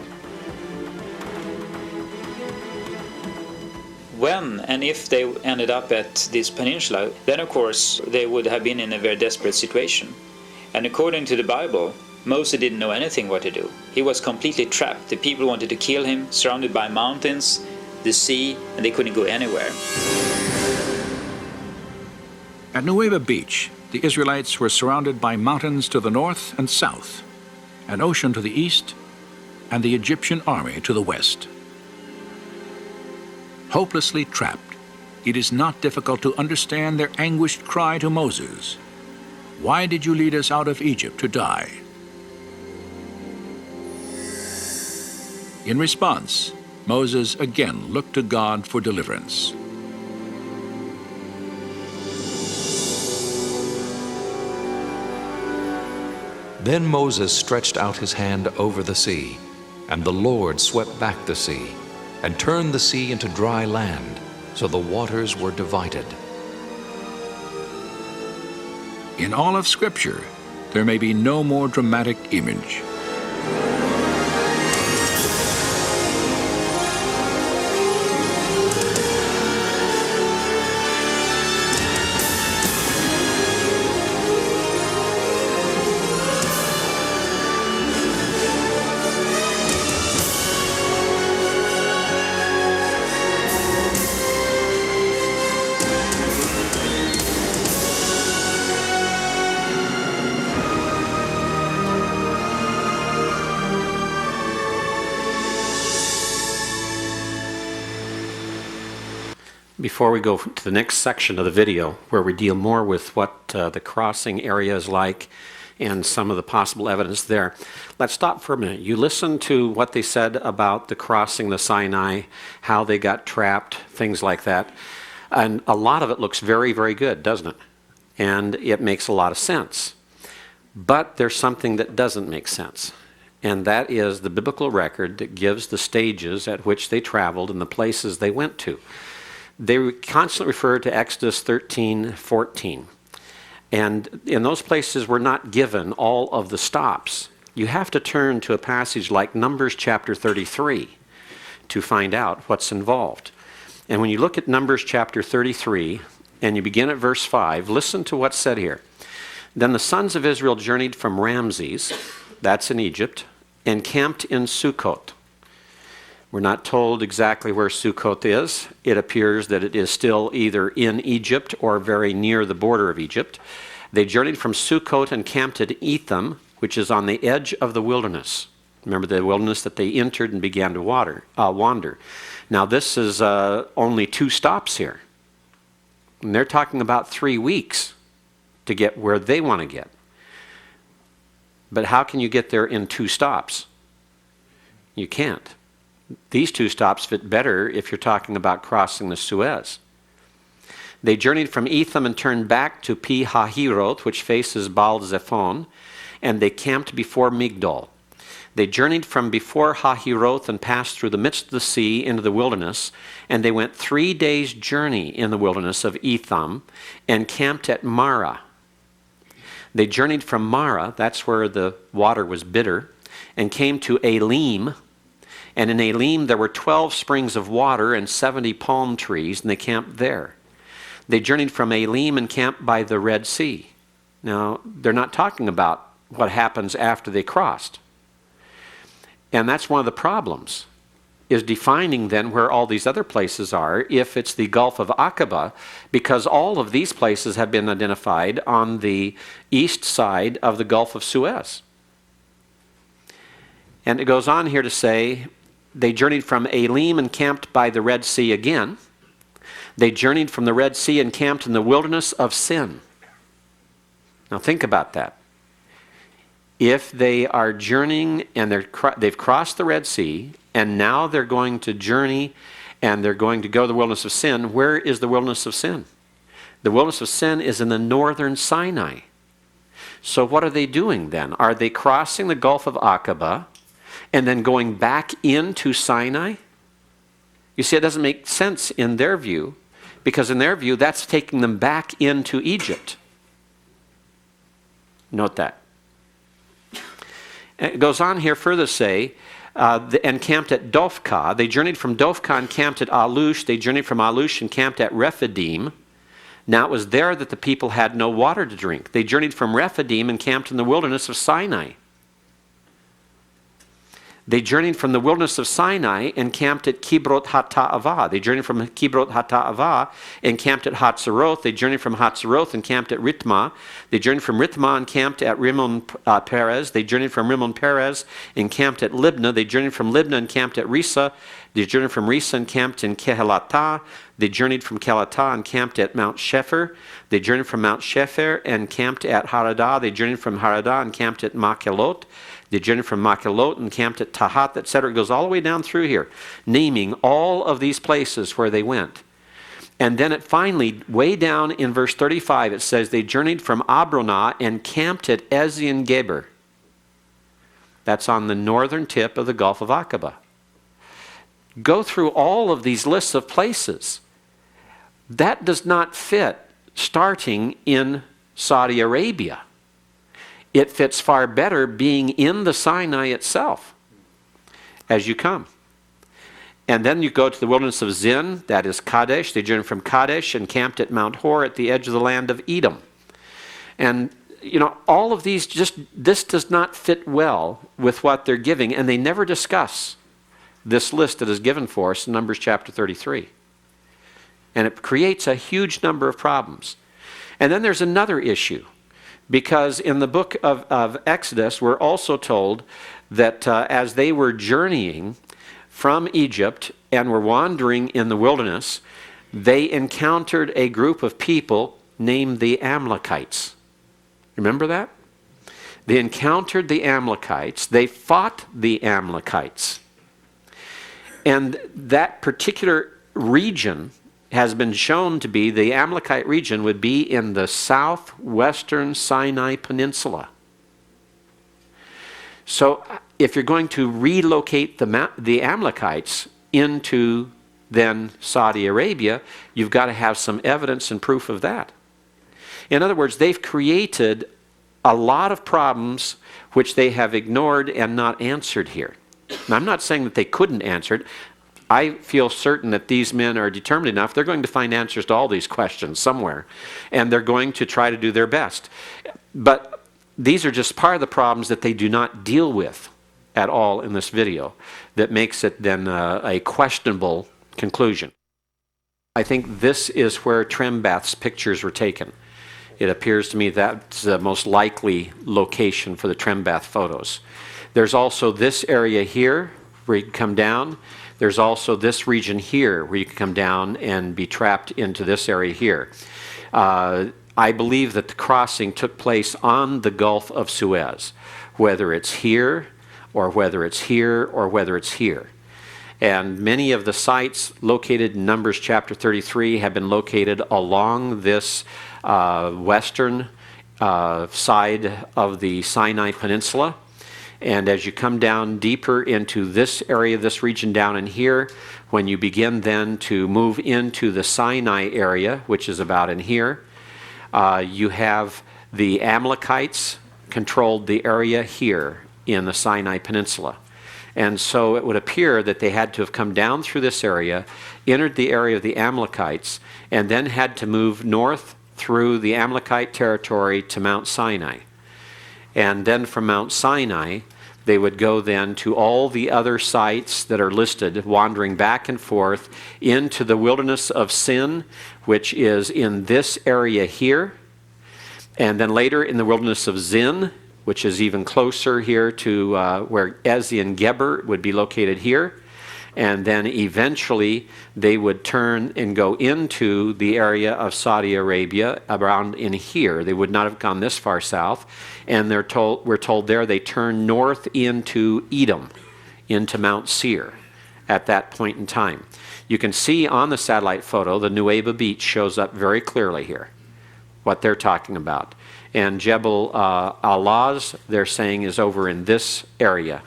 When and if they ended up at this peninsula, then of course they would have been in a very desperate situation. And according to the Bible, Moses didn't know anything what to do. He was completely trapped. The people wanted to kill him, surrounded by mountains, the sea, and they couldn't go anywhere. At Nuweiba Beach, the Israelites were surrounded by mountains to the north and south, an ocean to the east, and the Egyptian army to the west. Hopelessly trapped, it is not difficult to understand their anguished cry to Moses, "Why did you lead us out of Egypt to die?" In response, Moses again looked to God for deliverance. Then Moses stretched out his hand over the sea, and the Lord swept back the sea, and turned the sea into dry land, so the waters were divided. In all of Scripture, there may be no more dramatic image. Before we go to the next section of the video, where we deal more with what the crossing area is like and some of the possible evidence there, let's stop for a minute. You listen to what they said about the crossing the Sinai, how they got trapped, things like that. And a lot of it looks very, very good, doesn't it? And it makes a lot of sense. But there's something that doesn't make sense. And that is the biblical record that gives the stages at which they traveled and the places they went to. They constantly refer to Exodus 13:14. And in those places we're not given all of the stops. You have to turn to a passage like Numbers chapter 33 to find out what's involved. And when you look at Numbers chapter 33 and you begin at verse 5, listen to what's said here. Then the sons of Israel journeyed from Ramses, that's in Egypt, and camped in Sukkot. We're not told exactly where Sukkot is. It appears that it is still either in Egypt or very near the border of Egypt. They journeyed from Sukkot and camped at Etham, which is on the edge of the wilderness. Remember the wilderness that they entered and began to wander. Now this is only 2 stops here. And they're talking about 3 weeks to get where they want to get. But how can you get there in 2 stops? You can't. These 2 stops fit better if you're talking about crossing the Suez. They journeyed from Etham and turned back to Pi-hahiroth, which faces Baal-zephon, and they camped before Migdol. They journeyed from before Hahiroth and passed through the midst of the sea into the wilderness, and they went 3 days' journey in the wilderness of Etham and camped at Marah. They journeyed from Marah, that's where the water was bitter, and came to Elim. And in Elim there were 12 springs of water and 70 palm trees, and they camped there. They journeyed from Elim and camped by the Red Sea. Now, they're not talking about what happens after they crossed. And that's one of the problems, is defining then where all these other places are, if it's the Gulf of Aqaba, because all of these places have been identified on the east side of the Gulf of Suez. And it goes on here to say, they journeyed from Elim and camped by the Red Sea again. They journeyed from the Red Sea and camped in the wilderness of Sin. Now think about that. If they are journeying and they've crossed the Red Sea, and now they're going to journey and they're going to go to the wilderness of Sin, where is the wilderness of Sin? The wilderness of Sin is in the northern Sinai. So what are they doing then? Are they crossing the Gulf of Aqaba and then going back into Sinai? You see, it doesn't make sense in their view, because in their view, that's taking them back into Egypt. Note that. It goes on here further to say, and camped at Dophkah. They journeyed from Dophkah and camped at Alush. They journeyed from Alush and camped at Rephidim. Now it was there that the people had no water to drink. They journeyed from Rephidim and camped in the wilderness of Sinai. They journeyed from the wilderness of Sinai and camped at Kibrot Hatta'avah. They journeyed from Kibrot Hatta'avah and camped at Hatzeroth. They journeyed from Hatzeroth and camped at Ritmah. They journeyed from Ritmah and camped at Rimmon Perez. They journeyed from Rimmon Perez and camped at Libnah. They journeyed from Libnah and camped at Risa. They journeyed from Risa and camped in Kehelatah. They journeyed from Kehelatah and camped at Mount Shepher. They journeyed from Mount Shepher and camped at Haradah. They journeyed from Haradah and camped at Makhelot. They journeyed from Makhelot and camped at Tahat, etc. It goes all the way down through here, naming all of these places where they went. And then it finally, way down in verse 35, it says, they journeyed from Abronah and camped at Ezion Geber. That's on the northern tip of the Gulf of Aqaba. Go through all of these lists of places. That does not fit starting in Saudi Arabia. It fits far better being in the Sinai itself as you come. And then you go to the wilderness of Zin, that is Kadesh. They journeyed from Kadesh and camped at Mount Hor at the edge of the land of Edom. And, you know, all of these, this does not fit well with what they're giving, and they never discuss this list that is given for us in Numbers chapter 33. And it creates a huge number of problems. And then there's another issue. Because in the book of Exodus, we're also told that as they were journeying from Egypt and were wandering in the wilderness, they encountered a group of people named the Amalekites. Remember that? They encountered the Amalekites. They fought the Amalekites. And that particular region has been shown to be, the Amalekite region would be in the southwestern Sinai Peninsula. So if you're going to relocate the Amalekites into then Saudi Arabia, you've got to have some evidence and proof of that. In other words, they've created a lot of problems which they have ignored and not answered here. Now, I'm not saying that they couldn't answer it. I feel certain that these men are determined enough. They're going to find answers to all these questions somewhere, and they're going to try to do their best. But these are just part of the problems that they do not deal with at all in this video that makes it then a questionable conclusion. I think this is where Trembath's pictures were taken. It appears to me that's the most likely location for the Trembath photos. There's also this area here where you can come down. There's also this region here where you can come down and be trapped into this area here. I believe that the crossing took place on the Gulf of Suez, whether it's here or whether it's here or whether it's here. And many of the sites located in Numbers chapter 33 have been located along this western side of the Sinai Peninsula. And as you come down deeper into this area, this region down in here, when you begin then to move into the Sinai area, which is about in here, you have the Amalekites controlled the area here in the Sinai Peninsula. And so it would appear that they had to have come down through this area, entered the area of the Amalekites, and then had to move north through the Amalekite territory to Mount Sinai. And then from Mount Sinai, they would go then to all the other sites that are listed, wandering back and forth into the wilderness of Sin, which is in this area here, and then later in the wilderness of Zin, which is even closer here to where Ezion Geber would be located here. And then eventually they would turn and go into the area of Saudi Arabia around in here. They would not have gone this far south. And we're told there they turn north into Edom, into Mount Seir at that point in time. You can see on the satellite photo, the Nuweiba beach shows up very clearly here, what they're talking about. And Jebel al-Lawz, they're saying, is over in this area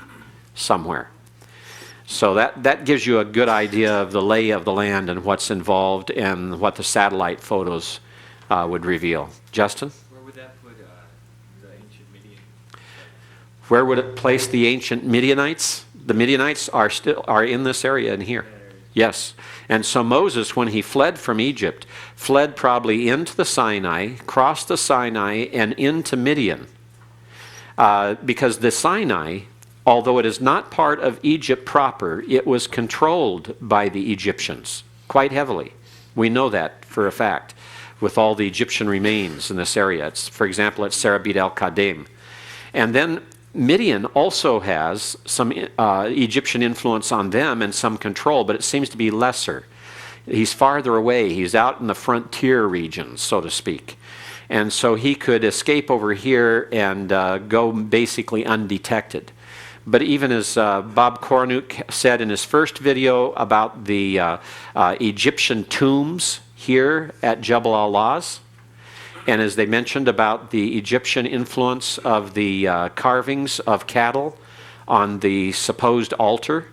somewhere. So that gives you a good idea of the lay of the land and what's involved and what the satellite photos would reveal. Justin? Where would that put the ancient Midian? Where would it place the ancient Midianites? The Midianites are in this area in here. Yes. And so Moses, when he fled from Egypt, fled probably into the Sinai, crossed the Sinai, and into Midian. Because the Sinai, although it is not part of Egypt proper, it was controlled by the Egyptians quite heavily. We know that for a fact with all the Egyptian remains in this area. For example, at Sarabit el-Kadem. And then Midian also has some Egyptian influence on them and some control, but it seems to be lesser. He's farther away. He's out in the frontier regions, so to speak. And so he could escape over here and go basically undetected. But even as Bob Kornuk said in his first video about the Egyptian tombs here at Jebel al-Lawz, and as they mentioned about the Egyptian influence of the carvings of cattle on the supposed altar,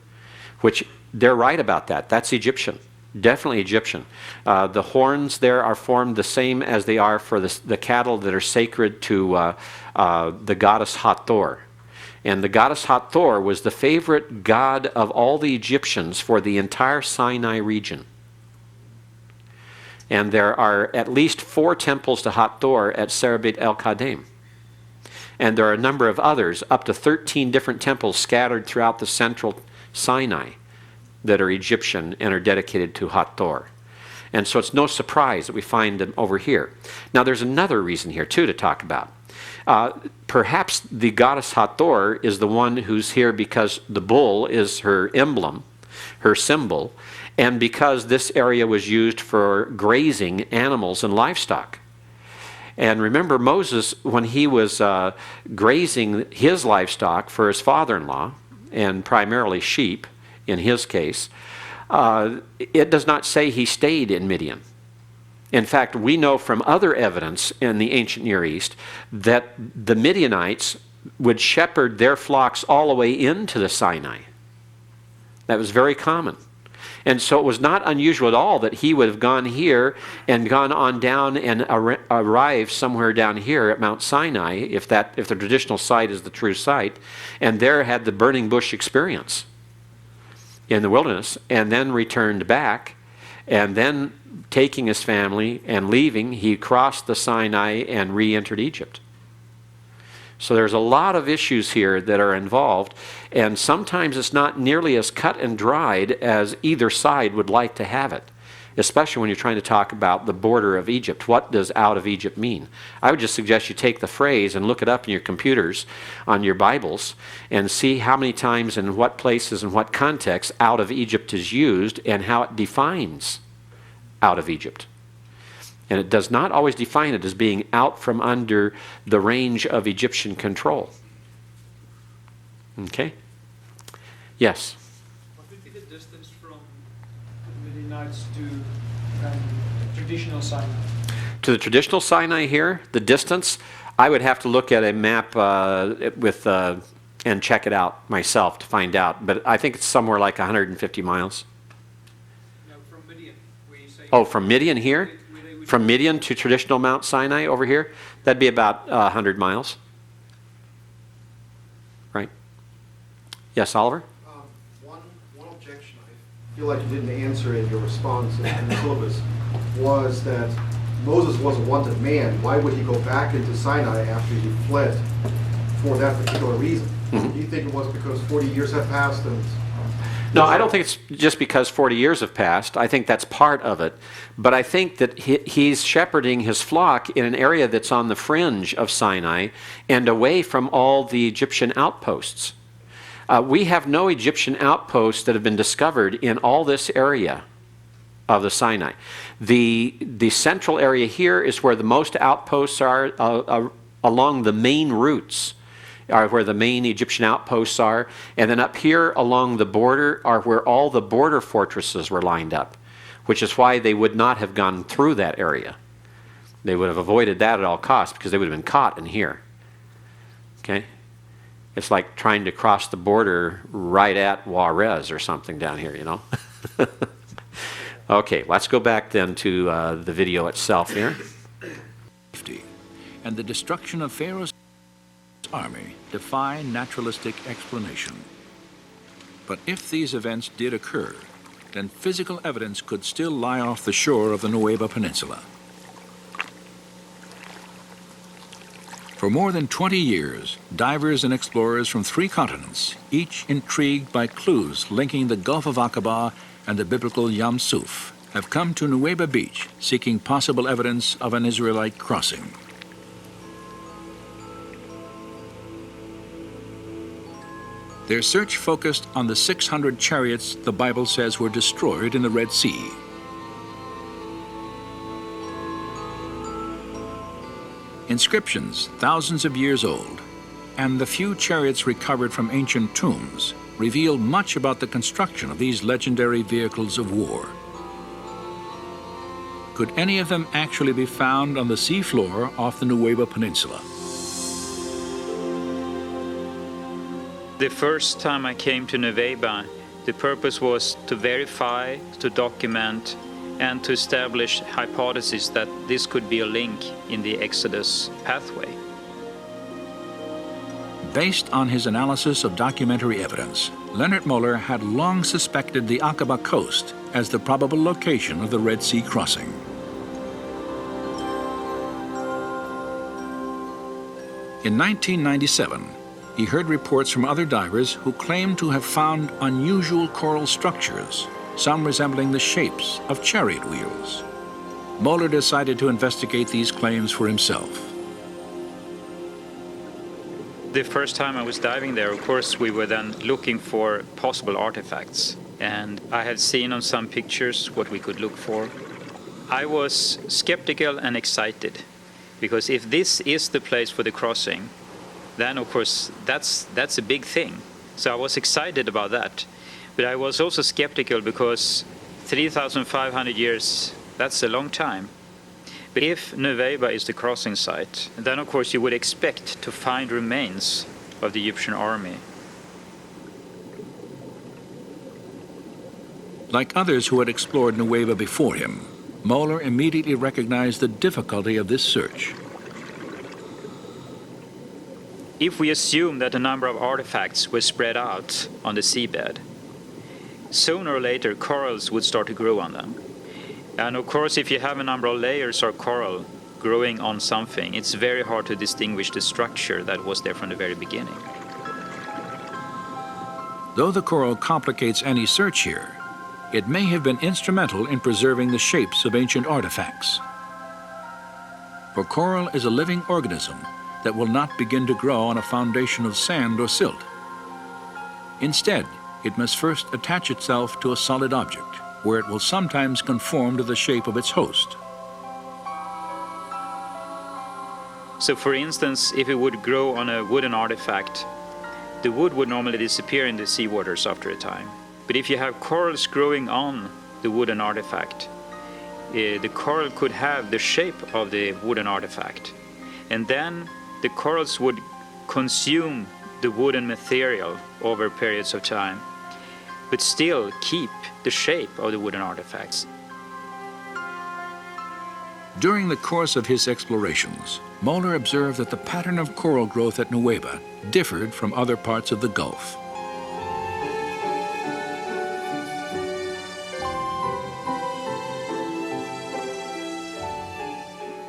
which they're right about that. That's Egyptian. Definitely Egyptian. The horns there are formed the same as they are for the cattle that are sacred to the goddess Hathor. And the goddess Hathor was the favorite god of all the Egyptians for the entire Sinai region. And there are at least 4 temples to Hathor at Sarabit el-Kadem. And there are a number of others, up to 13 different temples scattered throughout the central Sinai that are Egyptian and are dedicated to Hathor. And so it's no surprise that we find them over here. Now there's another reason here too to talk about. Perhaps the goddess Hathor is the one who's here because the bull is her emblem, her symbol, and because this area was used for grazing animals and livestock. And remember Moses, when he was grazing his livestock for his father-in-law, and primarily sheep in his case, it does not say he stayed in Midian. In fact, we know from other evidence in the ancient Near East that the Midianites would shepherd their flocks all the way into the Sinai. That was very common. And so it was not unusual at all that he would have gone here and gone on down and arrived somewhere down here at Mount Sinai, if the traditional site is the true site, and there had the burning bush experience in the wilderness, and then returned back, and then taking his family and leaving, he crossed the Sinai and re-entered Egypt. So there's a lot of issues here that are involved, and sometimes it's not nearly as cut and dried as either side would like to have it, especially when you're trying to talk about the border of Egypt. What does out of Egypt mean? I would just suggest you take the phrase and look it up in your computers, on your Bibles, and see how many times and what places and what context out of Egypt is used and how it defines out of Egypt. And it does not always define it as being out from under the range of Egyptian control. Okay? Yes? What would be the distance from the Midianites to traditional Sinai? To the traditional Sinai here, the distance, I would have to look at a map and check it out myself to find out, but I think it's somewhere like 150 miles. No, from Midian, where you say... Oh, from Midian here? From Midian to traditional Mount Sinai over here? That'd be about 100 miles. Right? Yes, Oliver? One objection I feel like you didn't answer in your response in the syllabus was that Moses was a wanted man. Why would he go back into Sinai after he fled for that particular reason? Mm-hmm. Do you think it was because 40 years have passed and... No, I don't think it's just because 40 years have passed. I think that's part of it. But I think that he's shepherding his flock in an area that's on the fringe of Sinai and away from all the Egyptian outposts. We have no Egyptian outposts that have been discovered in all this area of the Sinai. The central area here is where the most outposts are along the main routes. Are where the main Egyptian outposts are, and then up here along the border are where all the border fortresses were lined up, which is why they would not have gone through that area. They would have avoided that at all costs because they would have been caught in here. Okay? It's like trying to cross the border right at Juarez or something down here, you know? Okay, let's go back then to the video itself here. And the destruction of Pharaoh's army defy naturalistic explanation. But if these events did occur, then physical evidence could still lie off the shore of the Nueva Peninsula. For more than 20 years, divers and explorers from 3 continents, each intrigued by clues linking the Gulf of Aqaba and the biblical Yam Suf, have come to Nueva Beach seeking possible evidence of an Israelite crossing. Their search focused on the 600 chariots the Bible says were destroyed in the Red Sea. Inscriptions thousands of years old, and the few chariots recovered from ancient tombs reveal much about the construction of these legendary vehicles of war. Could any of them actually be found on the seafloor off the Nueva Peninsula? The first time I came to Nueva, the purpose was to verify, to document, and to establish hypotheses that this could be a link in the Exodus pathway. Based on his analysis of documentary evidence, Leonard Muller had long suspected the Aqaba coast as the probable location of the Red Sea crossing. In 1997, he heard reports from other divers who claimed to have found unusual coral structures, some resembling the shapes of chariot wheels. Muller decided to investigate these claims for himself. The first time I was diving there, of course, we were then looking for possible artifacts. And I had seen on some pictures what we could look for. I was skeptical and excited, because if this is the place for the crossing, then of course that's a big thing. So I was excited about that. But I was also skeptical because 3,500 years, that's a long time. But if Nueva is the crossing site, then of course you would expect to find remains of the Egyptian army. Like others who had explored Nueva before him, Muller immediately recognized the difficulty of this search. If we assume that a number of artifacts were spread out on the seabed, sooner or later corals would start to grow on them. And of course, if you have a number of layers of coral growing on something, it's very hard to distinguish the structure that was there from the very beginning. Though the coral complicates any search here, it may have been instrumental in preserving the shapes of ancient artifacts. For coral is a living organism that will not begin to grow on a foundation of sand or silt. Instead, it must first attach itself to a solid object, where it will sometimes conform to the shape of its host. So for instance, if it would grow on a wooden artifact, the wood would normally disappear in the seawaters after a time. But if you have corals growing on the wooden artifact, the coral could have the shape of the wooden artifact. And then the corals would consume the wooden material over periods of time, but still keep the shape of the wooden artifacts. During the course of his explorations, Moeller observed that the pattern of coral growth at Nueva differed from other parts of the Gulf.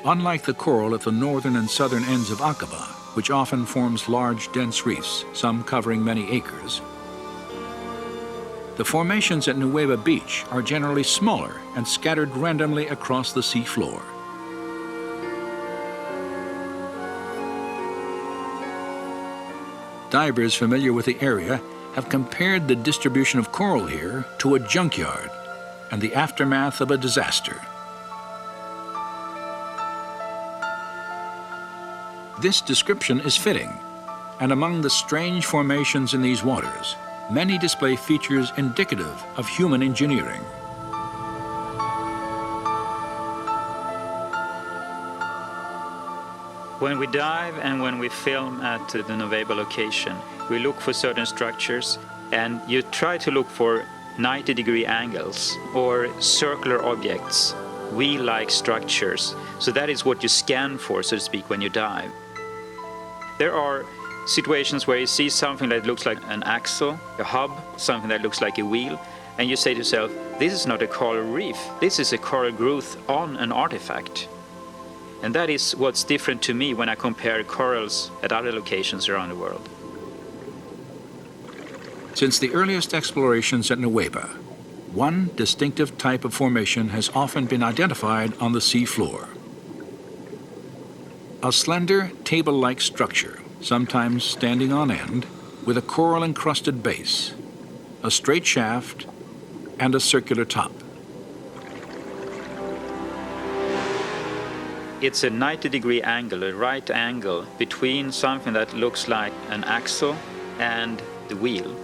Unlike the coral at the northern and southern ends of Aqaba, which often forms large, dense reefs, some covering many acres, the formations at Nueva Beach are generally smaller and scattered randomly across the sea floor. Divers familiar with the area have compared the distribution of coral here to a junkyard and the aftermath of a disaster. This description is fitting, and among the strange formations in these waters, many display features indicative of human engineering. When we dive and when we film at the Nueva location, we look for certain structures, and you try to look for 90-degree angles or circular objects, wheel-like structures. So that is what you scan for, so to speak, when you dive. There are situations where you see something that looks like an axle, a hub, something that looks like a wheel, and you say to yourself, this is not a coral reef, this is a coral growth on an artifact. And that is what's different to me when I compare corals at other locations around the world. Since the earliest explorations at Nueva, one distinctive type of formation has often been identified on the sea floor. A slender, table-like structure, sometimes standing on end, with a coral-encrusted base, a straight shaft, and a circular top. It's a 90-degree angle, a right angle, between something that looks like an axle and the wheel.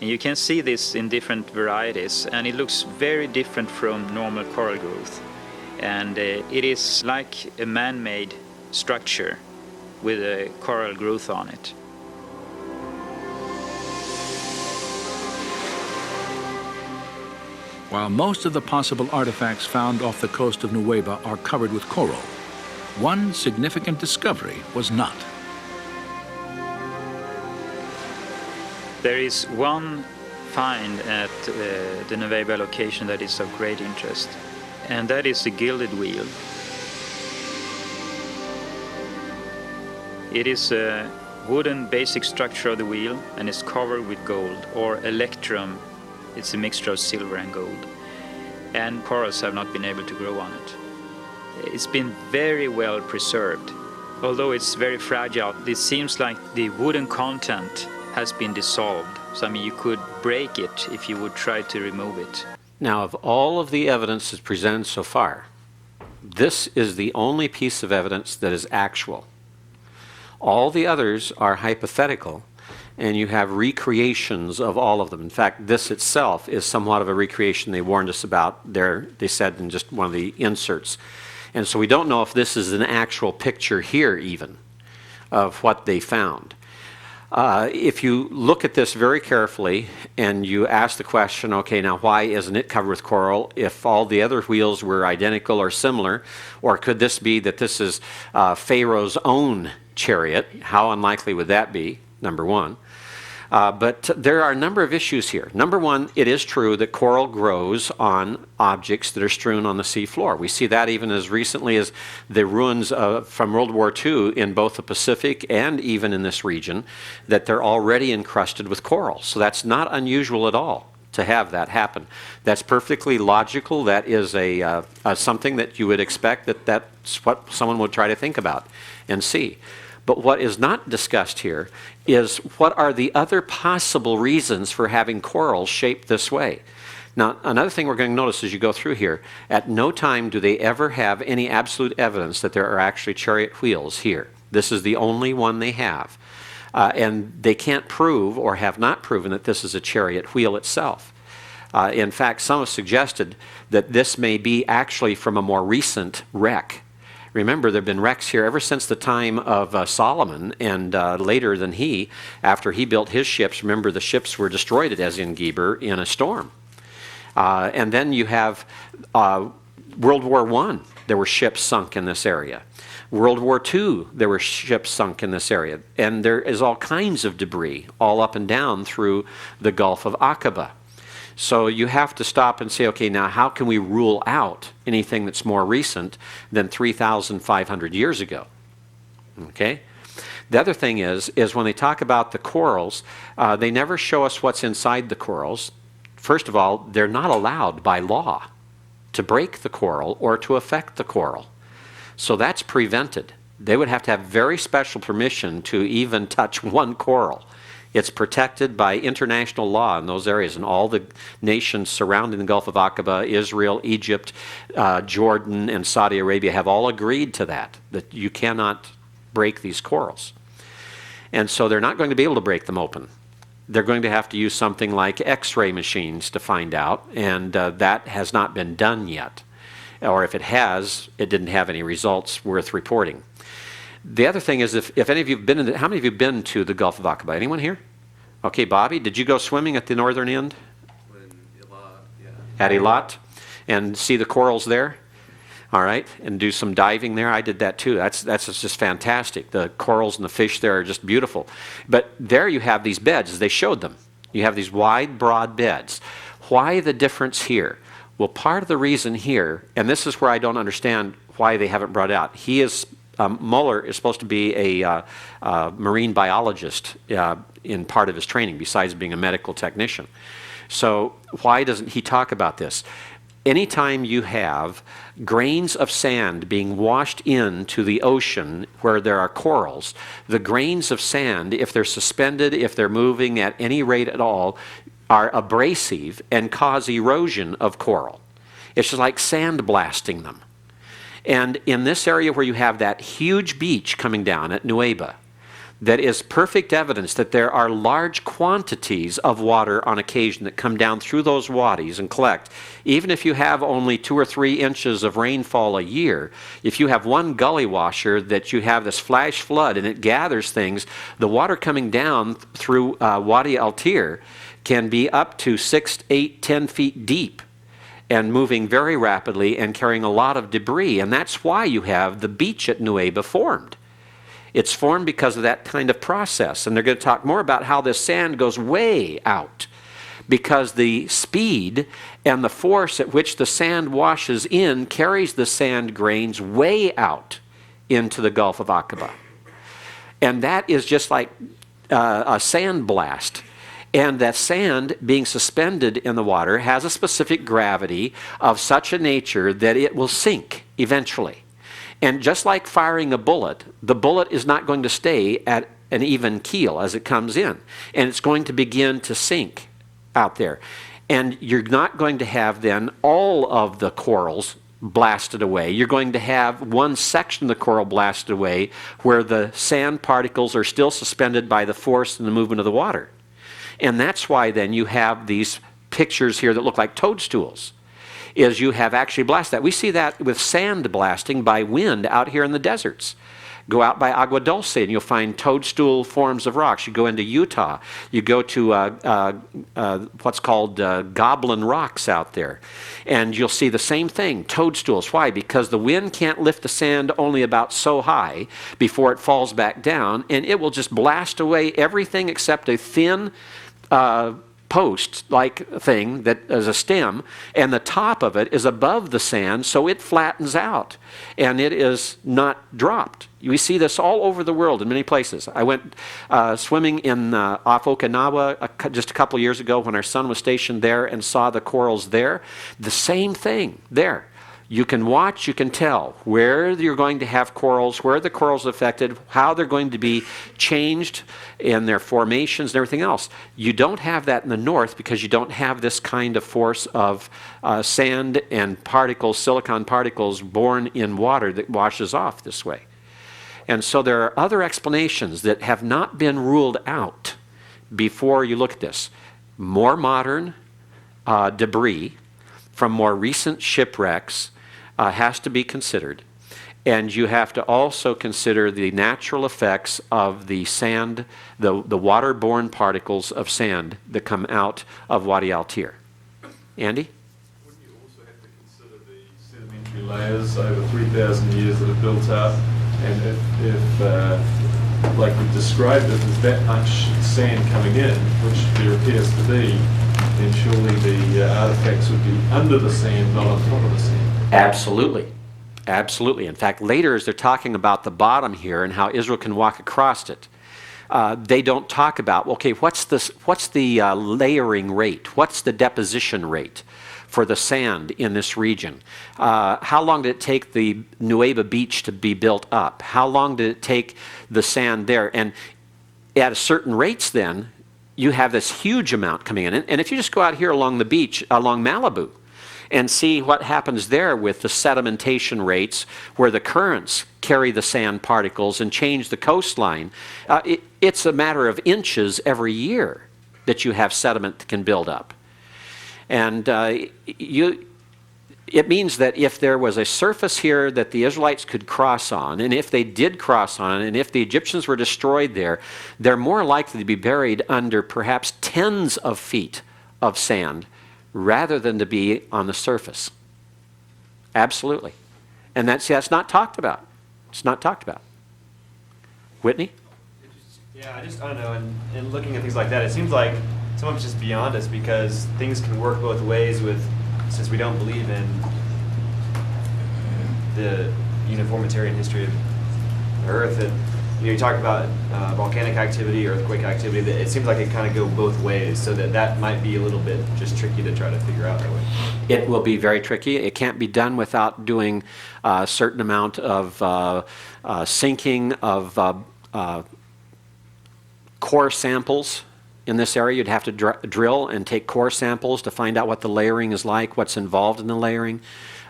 And you can see this in different varieties, and it looks very different from normal coral growth. And it is like a man-made structure with a coral growth on it. While most of the possible artifacts found off the coast of Nueva are covered with coral, one significant discovery was not. There is one find at the Nueva location that is of great interest, and that is the gilded wheel. It is a wooden basic structure of the wheel, and is covered with gold, or electrum. It's a mixture of silver and gold. And corals have not been able to grow on it. It's been very well preserved. Although it's very fragile, it seems like the wooden content has been dissolved. So, I mean, you could break it if you would try to remove it. Now, of all of the evidence that's presented so far, this is the only piece of evidence that is actual. All the others are hypothetical, and you have recreations of all of them. In fact, this itself is somewhat of a recreation they warned us about there, they said in just one of the inserts. And so we don't know if this is an actual picture here even of what they found. If you look at this very carefully and you ask the question, okay, now why isn't it covered with coral if all the other wheels were identical or similar? Or could this be that this is Pharaoh's own chariot? How unlikely would that be, number one? But there are a number of issues here. Number one, it is true that coral grows on objects that are strewn on the sea floor. We see that even as recently as the ruins from World War II in both the Pacific and even in this region, that they're already encrusted with coral. So that's not unusual at all to have that happen. That's perfectly logical. That is something that you would expect that's what someone would try to think about and see. But what is not discussed here is what are the other possible reasons for having coral shaped this way. Now, another thing we're going to notice as you go through here, at no time do they ever have any absolute evidence that there are actually chariot wheels here. This is the only one they have. And they can't prove or have not proven that this is a chariot wheel itself. In fact, some have suggested that this may be actually from a more recent wreck. Remember, there have been wrecks here ever since the time of Solomon, and later than he, after he built his ships. Remember, the ships were destroyed at Eziongeber in a storm. And then you have World War I. There were ships sunk in this area. World War II, there were ships sunk in this area. And there is all kinds of debris all up and down through the Gulf of Aqaba. So you have to stop and say, okay, now how can we rule out anything that's more recent than 3,500 years ago? Okay? The other thing is when they talk about the corals, they never show us what's inside the corals. First of all, they're not allowed by law to break the coral or to affect the coral. So that's prevented. They would have to have very special permission to even touch one coral. It's protected by international law in those areas, and all the nations surrounding the Gulf of Aqaba, Israel, Egypt, Jordan, and Saudi Arabia have all agreed to that you cannot break these corals. And so they're not going to be able to break them open. They're going to have to use something like X-ray machines to find out, and that has not been done yet. Or if it has, it didn't have any results worth reporting. The other thing is, if any of you have been how many of you have been to the Gulf of Aqaba? Anyone here? Okay, Bobby, did you go swimming at the northern end? At Eilat, and see the corals there? All right, and do some diving there. I did that too. That's just fantastic. The corals and the fish there are just beautiful. But there you have these beds, as they showed them. You have these wide, broad beds. Why the difference here? Well, part of the reason here, and this is where I don't understand why they haven't brought out. Mueller is supposed to be a marine biologist in part of his training, besides being a medical technician. So why doesn't he talk about this? Anytime you have grains of sand being washed into the ocean where there are corals, the grains of sand, if they're suspended, if they're moving at any rate at all, are abrasive and cause erosion of coral. It's just like sand blasting them. And in this area where you have that huge beach coming down at Nueva, that is perfect evidence that there are large quantities of water on occasion that come down through those wadis and collect. Even if you have only 2 or 3 inches of rainfall a year, if you have one gully washer that you have this flash flood and it gathers things, the water coming down through Wadi Al-Tir can be up to 6, 8, 10 feet deep and moving very rapidly and carrying a lot of debris. And that's why you have the beach at Nueva formed. It's formed because of that kind of process. And they're going to talk more about how this sand goes way out, because the speed and the force at which the sand washes in carries the sand grains way out into the Gulf of Aqaba. And that is just like a sand blast. And that sand being suspended in the water has a specific gravity of such a nature that it will sink eventually. And just like firing a bullet, the bullet is not going to stay at an even keel as it comes in. And it's going to begin to sink out there. And you're not going to have then all of the corals blasted away. You're going to have one section of the coral blasted away where the sand particles are still suspended by the force and the movement of the water. And that's why then you have these pictures here that look like toadstools, is you have actually blasted that. We see that with sand blasting by wind out here in the deserts. Go out by Agua Dulce and you'll find toadstool forms of rocks. You go into Utah, you go to what's called goblin rocks out there, and you'll see the same thing, toadstools. Why? Because the wind can't lift the sand only about so high before it falls back down, and it will just blast away everything except a thin post-like thing that is a stem, and the top of it is above the sand, so it flattens out, and it is not dropped. We see this all over the world in many places. I went swimming in off Okinawa just a couple years ago when our son was stationed there and saw the corals there. The same thing there. You can watch, you can tell where you're going to have corals, where the corals are affected, how they're going to be changed in their formations and everything else. You don't have that in the north because you don't have this kind of force of sand and particles, silicon particles born in water that washes off this way. And so there are other explanations that have not been ruled out before you look at this. More modern debris from more recent shipwrecks has to be considered. And you have to also consider the natural effects of the sand, the waterborne particles of sand that come out of Wadi al-Tir. Andy? Wouldn't you also have to consider the sedimentary layers over 3,000 years that have built up? And if like you described it, there's that much sand coming in, which there appears to be, then surely the artifacts would be under the sand, not on top of the sand. Absolutely. Absolutely. In fact, later as they're talking about the bottom here and how Israel can walk across it, they don't talk about, okay, what's the layering rate? What's the deposition rate for the sand in this region? How long did it take the Nueva Beach to be built up? How long did it take the sand there? And at certain rates then, you have this huge amount coming in. And if you just go out here along the beach, along Malibu, and see what happens there with the sedimentation rates where the currents carry the sand particles and change the coastline. It's a matter of inches every year that you have sediment that can build up. And it means that if there was a surface here that the Israelites could cross on, and if they did cross on, and if the Egyptians were destroyed there, they're more likely to be buried under perhaps tens of feet of sand rather than to be on the surface. Absolutely. And that's not talked about. It's not talked about. Whitney? Yeah, I don't know, and looking at things like that, it seems like some of it's just beyond us because things can work both ways since we don't believe in the uniformitarian history of the Earth. And you talk about volcanic activity, earthquake activity, it seems like it kind of go both ways, so that might be a little bit just tricky to try to figure out that way. It will be very tricky. It can't be done without doing a certain amount of sinking of core samples. In this area, you'd have to drill and take core samples to find out what the layering is like, what's involved in the layering,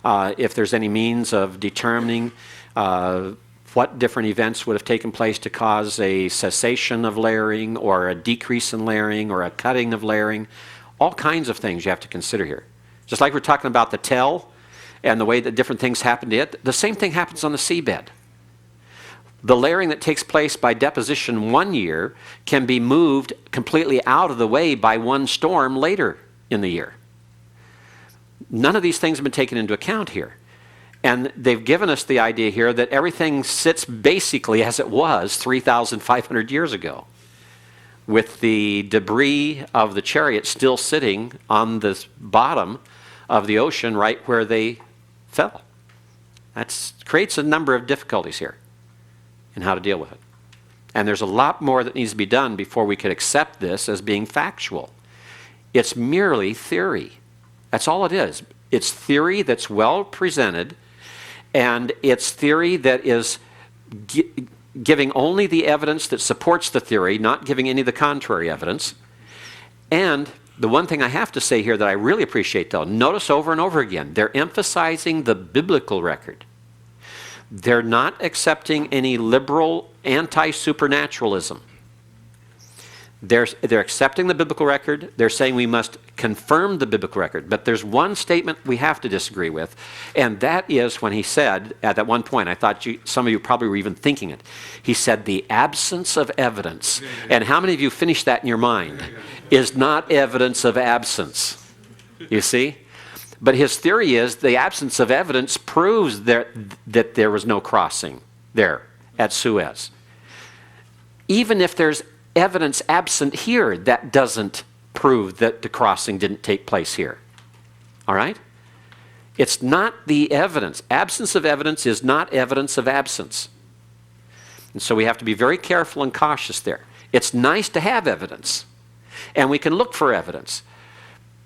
if there's any means of determining what different events would have taken place to cause a cessation of layering or a decrease in layering or a cutting of layering. All kinds of things you have to consider here. Just like we're talking about the tell and the way that different things happen to it, the same thing happens on the seabed. The layering that takes place by deposition one year can be moved completely out of the way by one storm later in the year. None of these things have been taken into account here. And they've given us the idea here that everything sits basically as it was 3,500 years ago, with the debris of the chariot still sitting on the bottom of the ocean right where they fell. That creates a number of difficulties here in how to deal with it. And there's a lot more that needs to be done before we could accept this as being factual. It's merely theory. That's all it is. It's theory that's well presented, and it's theory that is giving only the evidence that supports the theory, not giving any of the contrary evidence. And the one thing I have to say here that I really appreciate, though, notice over and over again, they're emphasizing the biblical record. They're not accepting any liberal anti-supernaturalism. They're accepting the biblical record. They're saying we must confirm the biblical record. But there's one statement we have to disagree with, and that is when he said, at that one point, I thought some of you probably were even thinking it, he said the absence of evidence. And how many of you finished that in your mind? Is not evidence of absence. You see? But his theory is the absence of evidence proves that there was no crossing there at Suez. Even if there's evidence absent here, that doesn't prove that the crossing didn't take place here. All right? It's not the evidence. Absence of evidence is not evidence of absence. And so we have to be very careful and cautious there. It's nice to have evidence, and we can look for evidence.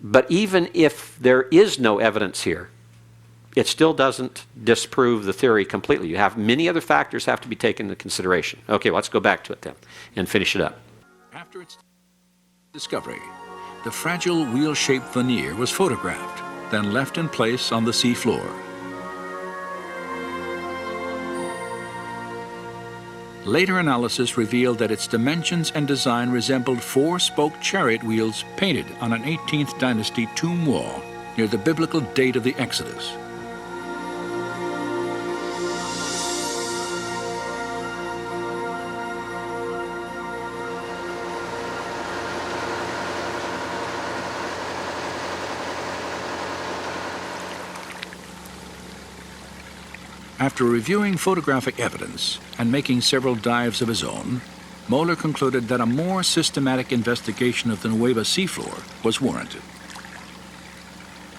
But even if there is no evidence here, it still doesn't disprove the theory completely. You have many other factors have to be taken into consideration. Okay, let's go back to it then and finish it up. After its discovery, the fragile wheel-shaped veneer was photographed, then left in place on the seafloor. Later analysis revealed that its dimensions and design resembled four-spoke chariot wheels painted on an 18th dynasty tomb wall near the biblical date of the Exodus. After reviewing photographic evidence and making several dives of his own, Moeller concluded that a more systematic investigation of the Nueva seafloor was warranted.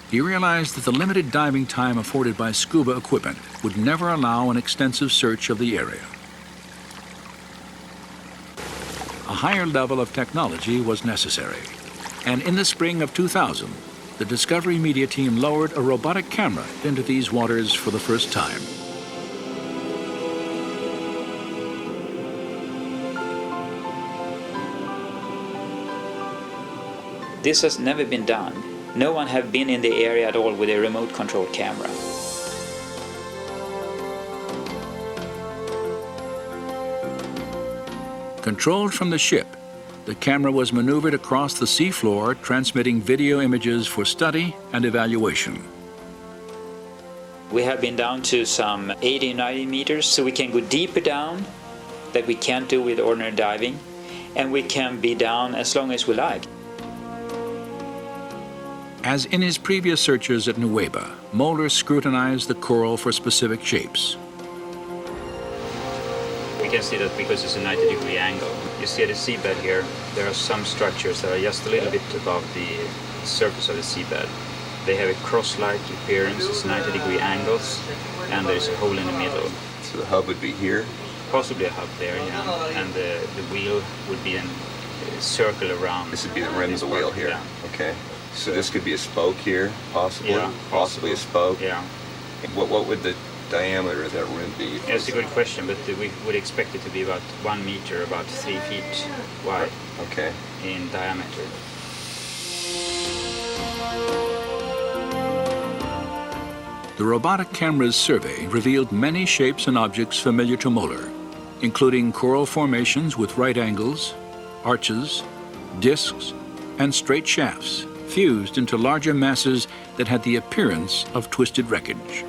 He realized that the limited diving time afforded by scuba equipment would never allow an extensive search of the area. A higher level of technology was necessary, and in the spring of 2000, the Discovery Media team lowered a robotic camera into these waters for the first time. This has never been done. No one have been in the area at all with a remote control camera. Controlled from the ship, the camera was maneuvered across the seafloor, transmitting video images for study and evaluation. We have been down to some 80-90 meters, so we can go deeper down that we can't do with ordinary diving, and we can be down as long as we like. As in his previous searches at Nueva, Moeller scrutinized the coral for specific shapes. We can see that because it's a 90-degree angle. You see at the seabed here, there are some structures that are just a little bit above the surface of the seabed. They have a cross-like appearance, it's 90-degree angles, and there's a hole in the middle. So the hub would be here? Possibly a hub there, yeah. And the wheel would be a circle around. This would be the rim of the wheel here? Yeah. Okay. So this could be a spoke here, possibly? Yeah, possibly a spoke? Yeah. What would the diameter of that rim be? That's a good question, but we would expect it to be about 1 meter, about 3 feet wide. Okay. In diameter. The robotic camera's survey revealed many shapes and objects familiar to Moeller, including coral formations with right angles, arches, discs, and straight shafts, fused into larger masses that had the appearance of twisted wreckage.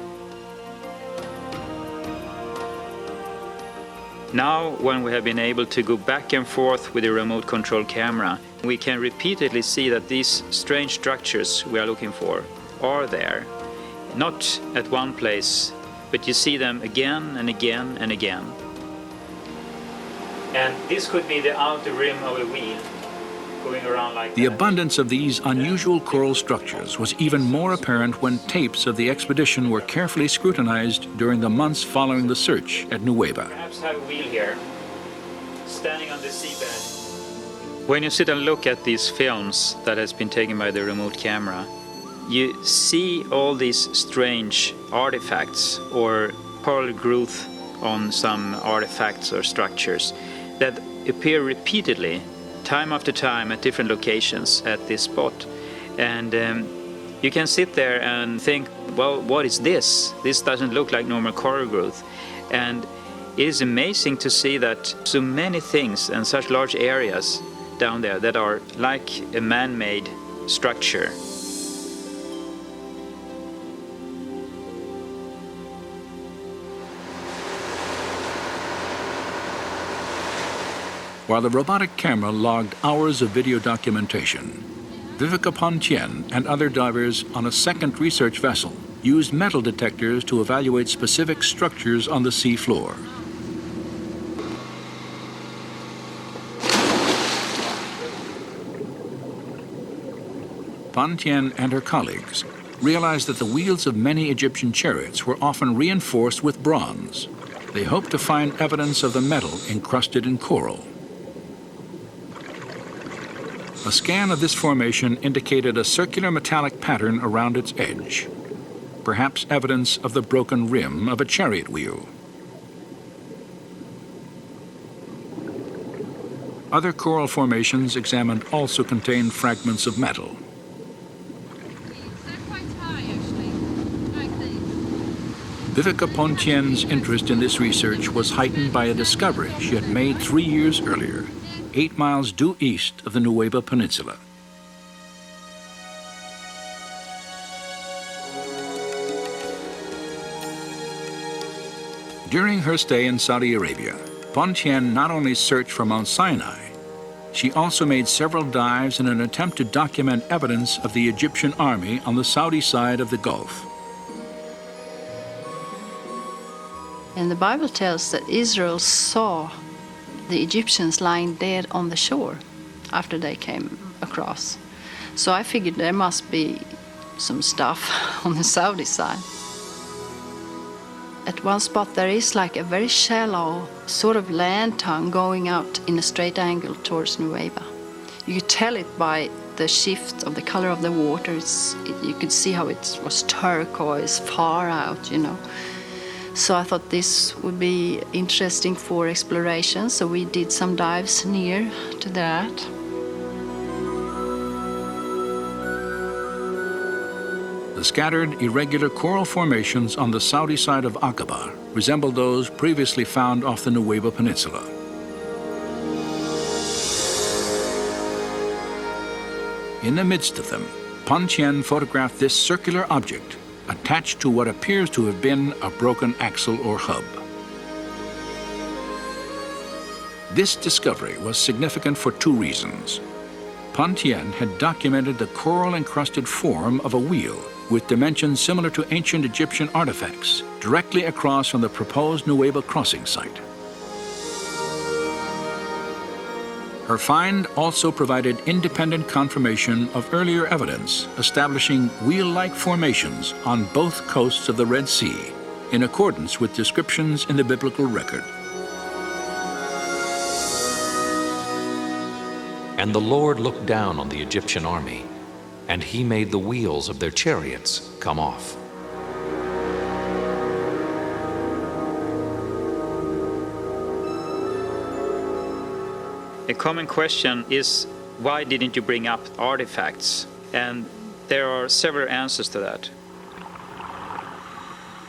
Now, when we have been able to go back and forth with the remote control camera, we can repeatedly see that these strange structures we are looking for are there. Not at one place, but you see them again and again and again. And this could be the outer rim of a wheel going around like The that. abundance of these unusual coral structures was even more apparent when tapes of the expedition were carefully scrutinized during the months following the search at Nueva. Perhaps have a wheel here, standing on the seabed. When you sit and look at these films that has been taken by the remote camera, you see all these strange artifacts or coral growth on some artifacts or structures that appear repeatedly, time after time, at different locations at this spot. And you can sit there and think, well, what is this? This doesn't look like normal coral growth. And it is amazing to see that so many things and such large areas down there that are like a man-made structure. While the robotic camera logged hours of video documentation, Viveka Pontien and other divers on a second research vessel used metal detectors to evaluate specific structures on the sea floor. Pontien and her colleagues realized that the wheels of many Egyptian chariots were often reinforced with bronze. They hoped to find evidence of the metal encrusted in coral. A scan of this formation indicated a circular metallic pattern around its edge, perhaps evidence of the broken rim of a chariot wheel. Other coral formations examined also contained fragments of metal. Viveka Pontien's interest in this research was heightened by a discovery she had made 3 years earlier, 8 miles due east of the Nueva Peninsula. During her stay in Saudi Arabia, Pontien not only searched for Mount Sinai, she also made several dives in an attempt to document evidence of the Egyptian army on the Saudi side of the Gulf. And the Bible tells that Israel saw the Egyptians lying dead on the shore after they came across. So I figured there must be some stuff on the Saudi side. At one spot there is like a very shallow sort of land tongue going out in a straight angle towards Nueva. You could tell it by the shift of the color of the water. You could see how it was turquoise far out, you know. So I thought this would be interesting for exploration, so we did some dives near to that. The scattered, irregular coral formations on the Saudi side of Aqaba resemble those previously found off the Nueva Peninsula. In the midst of them, Pan photographed this circular object attached to what appears to have been a broken axle or hub. This discovery was significant for two reasons. Pan had documented the coral-encrusted form of a wheel with dimensions similar to ancient Egyptian artifacts directly across from the proposed Nueva crossing site. Her find also provided independent confirmation of earlier evidence establishing wheel-like formations on both coasts of the Red Sea, in accordance with descriptions in the biblical record. And the Lord looked down on the Egyptian army, and he made the wheels of their chariots come off. A common question is, why didn't you bring up artifacts? And there are several answers to that.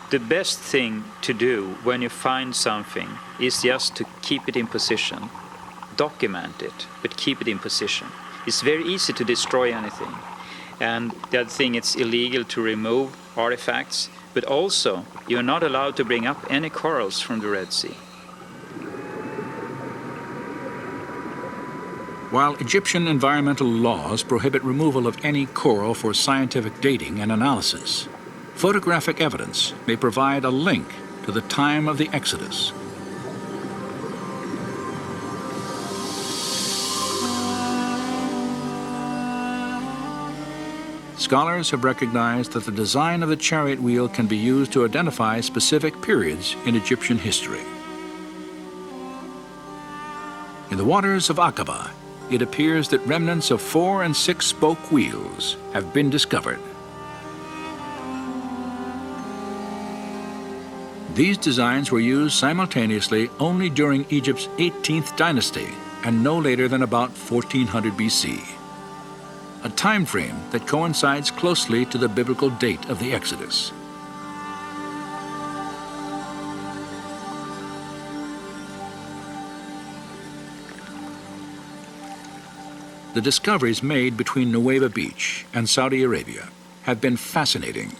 The best thing to do when you find something is just to keep it in position. Document it, but keep it in position. It's very easy to destroy anything. And the other thing, it's illegal to remove artifacts, but also you're not allowed to bring up any corals from the Red Sea. While Egyptian environmental laws prohibit removal of any coral for scientific dating and analysis, photographic evidence may provide a link to the time of the Exodus. Scholars have recognized that the design of the chariot wheel can be used to identify specific periods in Egyptian history. In the waters of Aqaba, it appears that remnants of 4- and 6-spoke wheels have been discovered. These designs were used simultaneously only during Egypt's 18th dynasty and no later than about 1400 BC, a time frame that coincides closely to the biblical date of the Exodus. The discoveries made between Nueva Beach and Saudi Arabia have been fascinating,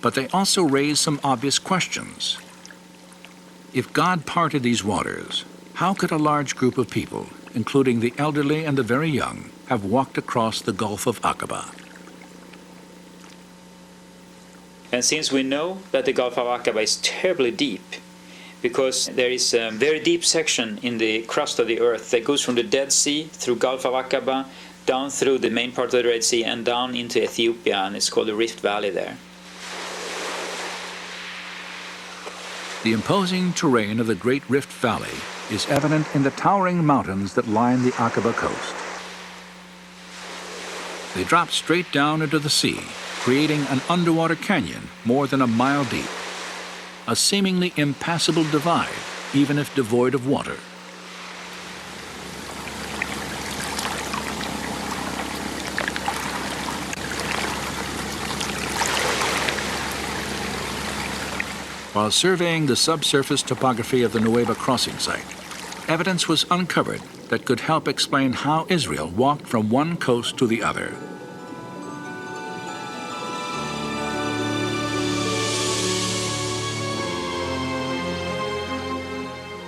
but they also raise some obvious questions. If God parted these waters, how could a large group of people, including the elderly and the very young, have walked across the Gulf of Aqaba? And since we know that the Gulf of Aqaba is terribly deep, because there is a very deep section in the crust of the earth that goes from the Dead Sea through Gulf of Aqaba, down through the main part of the Red Sea and down into Ethiopia, and it's called the Rift Valley there. The imposing terrain of the Great Rift Valley is evident in the towering mountains that line the Aqaba coast. They drop straight down into the sea, creating an underwater canyon more than a mile deep, a seemingly impassable divide, even if devoid of water. While surveying the subsurface topography of the Nueva crossing site, evidence was uncovered that could help explain how Israel walked from one coast to the other.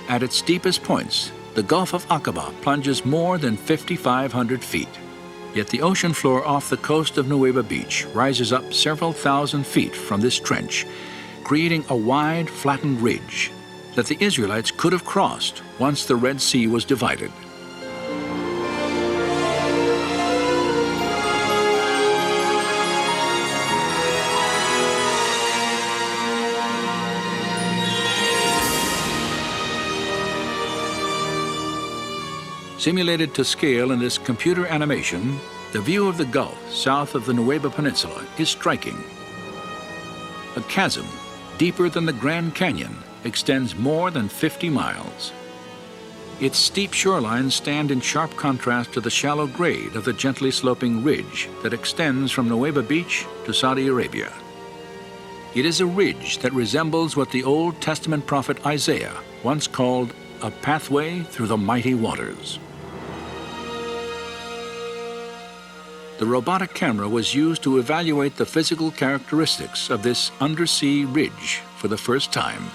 At its steepest points, the Gulf of Aqaba plunges more than 5,500 feet. Yet the ocean floor off the coast of Nueva Beach rises up several thousand feet from this trench, creating a wide, flattened ridge that the Israelites could have crossed once the Red Sea was divided. Simulated to scale in this computer animation, the view of the Gulf south of the Nueva Peninsula is striking. A chasm, deeper than the Grand Canyon, extends more than 50 miles. Its steep shorelines stand in sharp contrast to the shallow grade of the gently sloping ridge that extends from Nueva Beach to Saudi Arabia. It is a ridge that resembles what the Old Testament prophet Isaiah once called a pathway through the mighty waters. The robotic camera was used to evaluate the physical characteristics of this undersea ridge for the first time.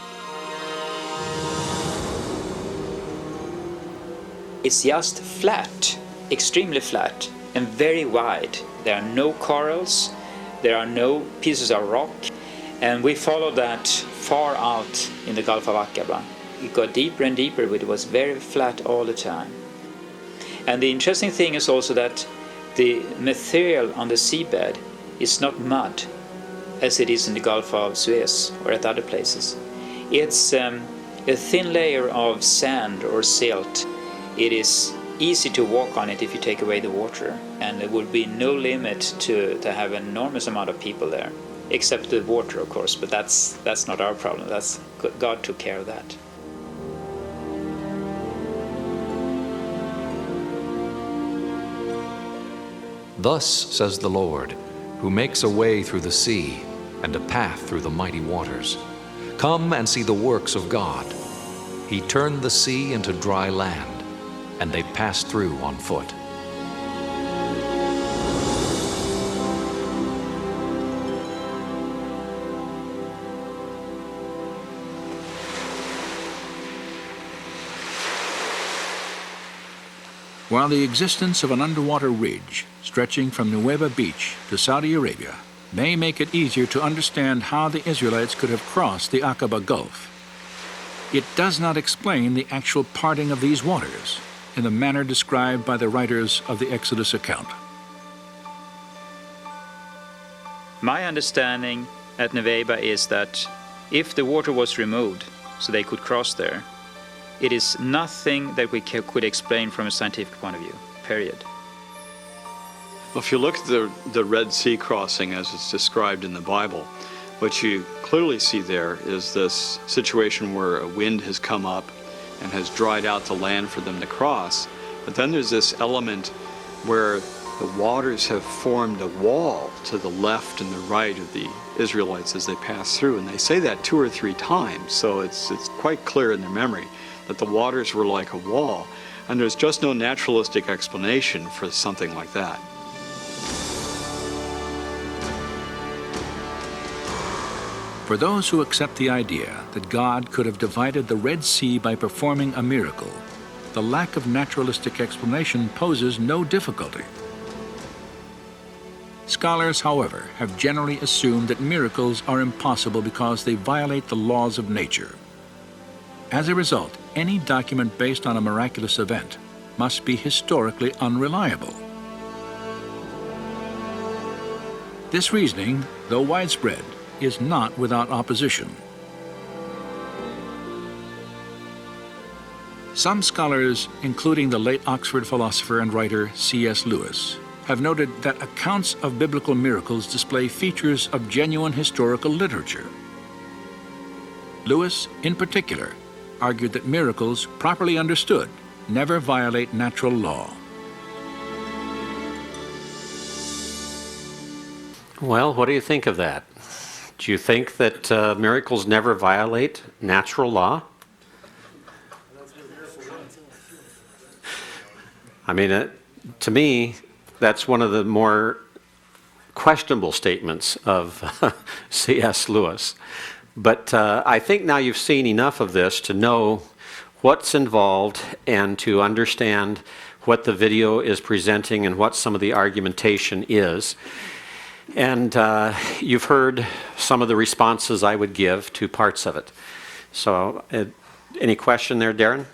It's just flat, extremely flat, and very wide. There are no corals, there are no pieces of rock, and we followed that far out in the Gulf of Aqaba. It got deeper and deeper, but it was very flat all the time. And the interesting thing is also that the material on the seabed is not mud, as it is in the Gulf of Suez or at other places. It's a thin layer of sand or silt. It is easy to walk on it if you take away the water, and there would be no limit to have an enormous amount of people there, except the water, of course, but that's not our problem. God took care of that. Thus says the Lord, who makes a way through the sea and a path through the mighty waters. Come and see the works of God. He turned the sea into dry land, and they passed through on foot. While the existence of an underwater ridge stretching from Nueva Beach to Saudi Arabia may make it easier to understand how the Israelites could have crossed the Aqaba Gulf, it does not explain the actual parting of these waters in the manner described by the writers of the Exodus account. My understanding at Nueva is that if the water was removed so they could cross there, it is nothing that we could explain from a scientific point of view, period. Well, if you look at the Red Sea crossing as it's described in the Bible, what you clearly see there is this situation where a wind has come up and has dried out the land for them to cross. But then there's this element where the waters have formed a wall to the left and the right of the Israelites as they pass through. And they say that 2 or 3 times, so it's quite clear in their memory that the waters were like a wall. And there's just no naturalistic explanation for something like that. For those who accept the idea that God could have divided the Red Sea by performing a miracle, the lack of naturalistic explanation poses no difficulty. Scholars, however, have generally assumed that miracles are impossible because they violate the laws of nature. As a result, any document based on a miraculous event must be historically unreliable. This reasoning, though widespread, is not without opposition. Some scholars, including the late Oxford philosopher and writer C.S. Lewis, have noted that accounts of biblical miracles display features of genuine historical literature. Lewis, in particular, argued that miracles, properly understood, never violate natural law. Well, what do you think of that? Do you think that miracles never violate natural law? I mean, to me, that's one of the more questionable statements of C.S. Lewis. But I think now you've seen enough of this to know what's involved and to understand what the video is presenting and what some of the argumentation is. And you've heard some of the responses I would give to parts of it. So any question there, Darren?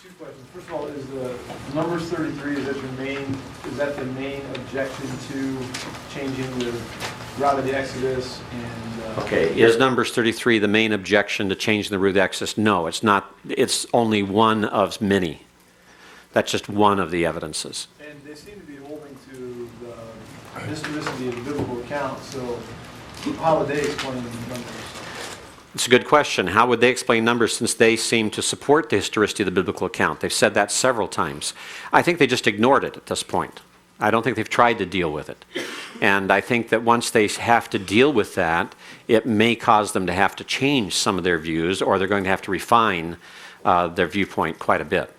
Two questions. First of all, is the Numbers 33, is that the main objection to changing the route of the Exodus? And Okay, is Numbers 33 the main objection to changing the route of the Exodus? No, it's not. It's only one of many. That's just one of the evidences. And they seem to be holding to the historicity of the biblical account, so how would they explain Numbers? It's a good question. How would they explain Numbers since they seem to support the historicity of the biblical account? They've said that several times. I think they just ignored it at this point. I don't think they've tried to deal with it. And I think that once they have to deal with that, it may cause them to have to change some of their views, or they're going to have to refine their viewpoint quite a bit.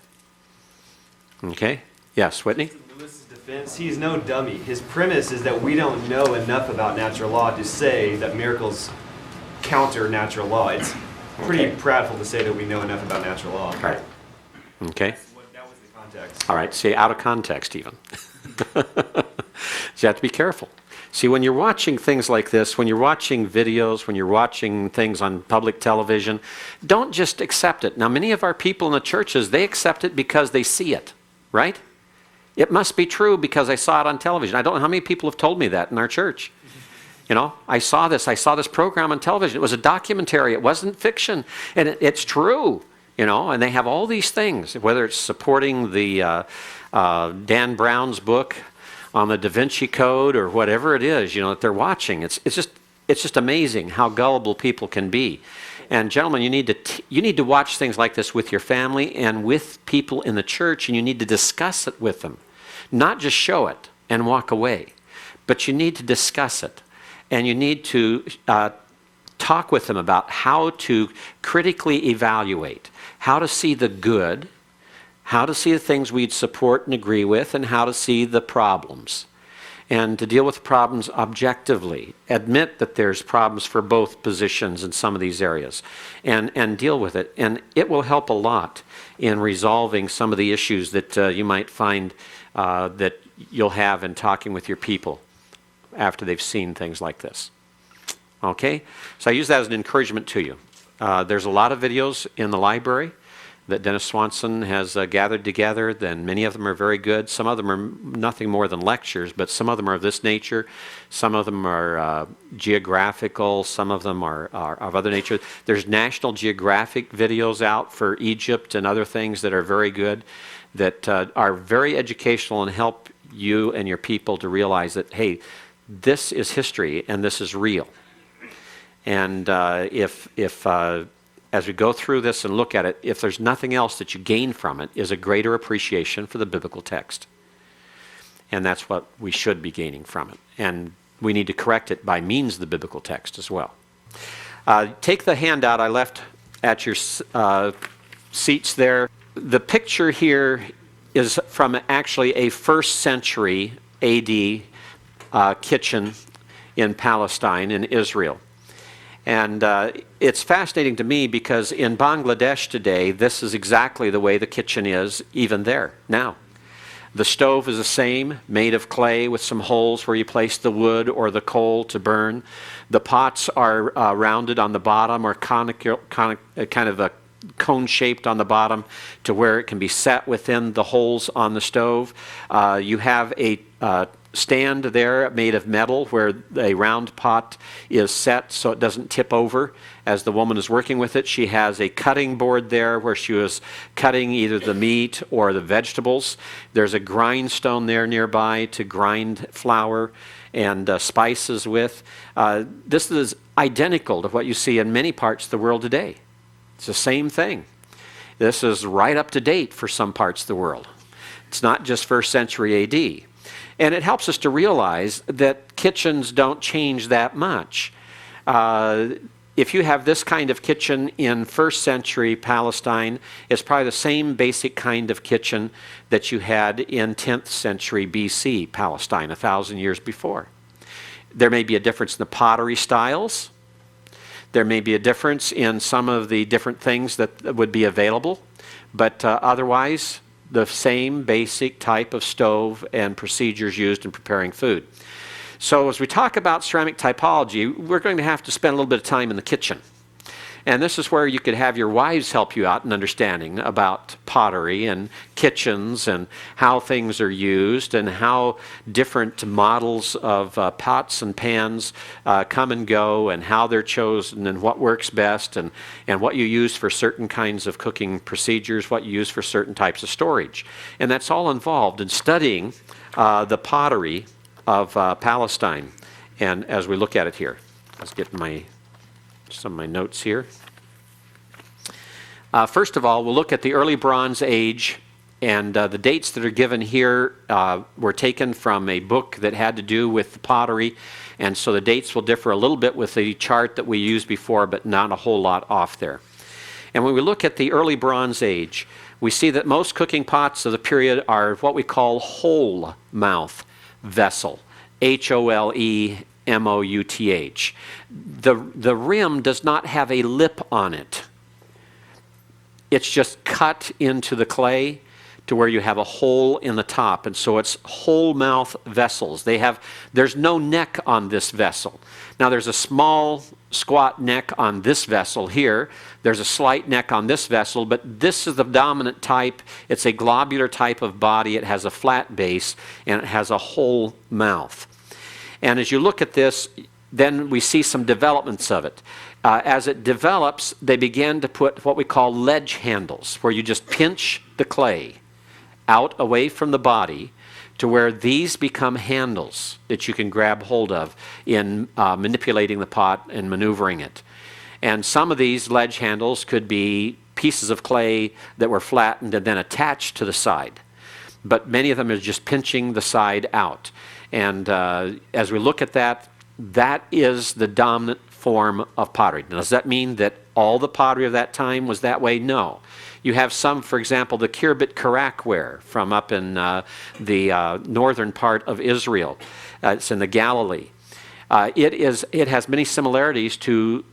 Okay? Yes, Whitney? In Lewis's defense, he's no dummy. His premise is that we don't know enough about natural law to say that miracles counter natural law. It's pretty prideful to say that we know enough about natural law. Right. Okay. That was the context. All right, see, out of context even. So you have to be careful. See, when you're watching things like this, when you're watching videos, when you're watching things on public television, don't just accept it. Now, many of our people in the churches, they accept it because they see it, right? It must be true because I saw it on television. I don't know how many people have told me that in our church. You know, I saw this program on television. It was a documentary. It wasn't fiction. And it's true, you know, and they have all these things, whether it's supporting the Dan Brown's book on the Da Vinci Code or whatever it is, you know, that they're watching. It's just amazing how gullible people can be. And gentlemen, you need to watch things like this with your family and with people in the church, and you need to discuss it with them. Not just show it and walk away, but you need to discuss it. And you need to talk with them about how to critically evaluate, how to see the good, how to see the things we'd support and agree with, and how to see the problems. And to deal with problems objectively. Admit that there's problems for both positions in some of these areas. And deal with it. And it will help a lot in resolving some of the issues that you might find that you'll have in talking with your people after they've seen things like this. Okay? So I use that as an encouragement to you. There's a lot of videos in the library that Dennis Swanson has gathered together, and many of them are very good. Some of them are nothing more than lectures, but some of them are of this nature. Some of them are geographical. Some of them are of other nature. There's National Geographic videos out for Egypt and other things that are very good, that are very educational and help you and your people to realize that, hey, this is history and this is real. And if as we go through this and look at it, if there's nothing else that you gain from it, is a greater appreciation for the biblical text. And that's what we should be gaining from it. And we need to correct it by means of the biblical text as well. Take the handout I left at your seats there. The picture here is from actually a 1st century AD kitchen in Palestine, in Israel. And it's fascinating to me because in Bangladesh today, this is exactly the way the kitchen is, even there, now. The stove is the same, made of clay with some holes where you place the wood or the coal to burn. The pots are rounded on the bottom, or kind of a cone-shaped on the bottom to where it can be set within the holes on the stove. You have a stand there made of metal where a round pot is set so it doesn't tip over as the woman is working with it. She has a cutting board there where she was cutting either the meat or the vegetables. There's a grindstone there nearby to grind flour and spices with. This is identical to what you see in many parts of the world today. It's the same thing. This is right up to date for some parts of the world. It's not just 1st century AD. And it helps us to realize that kitchens don't change that much. If you have this kind of kitchen in 1st century Palestine, it's probably the same basic kind of kitchen that you had in 10th century BC Palestine, 1,000 years before. There may be a difference in the pottery styles. There may be a difference in some of the different things that would be available, but otherwise, the same basic type of stove and procedures used in preparing food. So as we talk about ceramic typology, we're going to have to spend a little bit of time in the kitchen. And this is where you could have your wives help you out in understanding about pottery and kitchens and how things are used and how different models of pots and pans come and go and how they're chosen and what works best and what you use for certain kinds of cooking procedures, what you use for certain types of storage. And that's all involved in studying the pottery of Palestine. And as we look at it here, let's get some of my notes here. First of all, we'll look at the early Bronze Age, and the dates that are given here were taken from a book that had to do with pottery, and so the dates will differ a little bit with the chart that we used before, but not a whole lot off there. And when we look at the early Bronze Age, we see that most cooking pots of the period are what we call whole mouth vessel, HOLEMOUTH. The rim does not have a lip on it. It's just cut into the clay to where you have a hole in the top, and so it's whole mouth vessels. There's no neck on this vessel. Now there's a small squat neck on this vessel here. There's a slight neck on this vessel, but this is the dominant type. It's a globular type of body. It has a flat base, and it has a whole mouth. And as you look at this, then we see some developments of it. As it develops, they begin to put what we call ledge handles, where you just pinch the clay out away from the body to where these become handles that you can grab hold of in manipulating the pot and maneuvering it. And some of these ledge handles could be pieces of clay that were flattened and then attached to the side. But many of them are just pinching the side out. And as we look at that, that is the dominant form of pottery. Now, does that mean that all the pottery of that time was that way? No. You have some, for example, the Khirbet Karak ware from up in the northern part of Israel. It's in the Galilee. It has many similarities to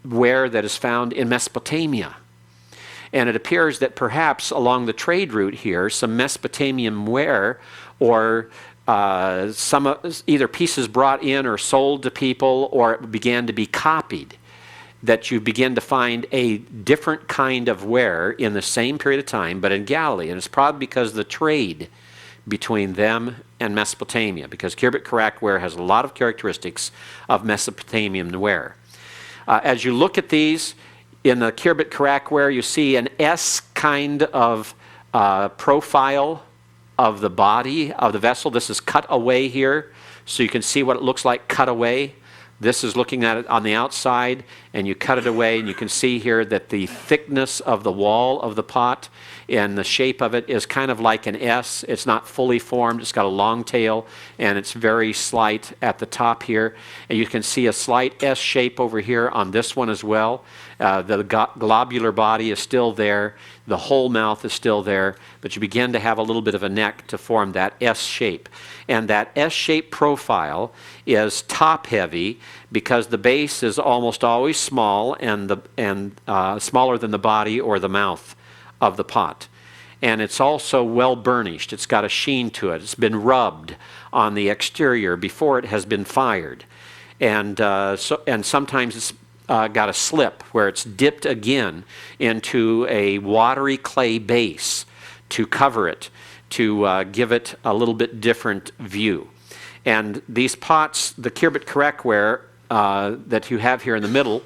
ware that is found in Mesopotamia. And it appears that perhaps along the trade route here, some Mesopotamian ware or some either pieces brought in or sold to people, or it began to be copied, that you begin to find a different kind of ware in the same period of time, but in Galilee. And it's probably because of the trade between them and Mesopotamia, because Khirbet Karak ware has a lot of characteristics of Mesopotamian ware. As you look at these, in the Khirbet Karak ware, you see an S kind of profile of the body of the vessel. This is cut away here, so you can see what it looks like cut away. This is looking at it on the outside, and you cut it away, and you can see here that the thickness of the wall of the pot and the shape of it is kind of like an S. It's not fully formed. It's got a long tail, and it's very slight at the top here. And you can see a slight S shape over here on this one as well. The globular body is still there. The whole mouth is still there, but you begin to have a little bit of a neck to form that S shape. And that S-shaped profile is top-heavy because the base is almost always small and smaller than the body or the mouth of the pot. And it's also well burnished. It's got a sheen to it. It's been rubbed on the exterior before it has been fired. And sometimes it's got a slip where it's dipped again into a watery clay base to cover it, to give it a little bit different view. And these pots, the Khirbet Karak ware that you have here in the middle,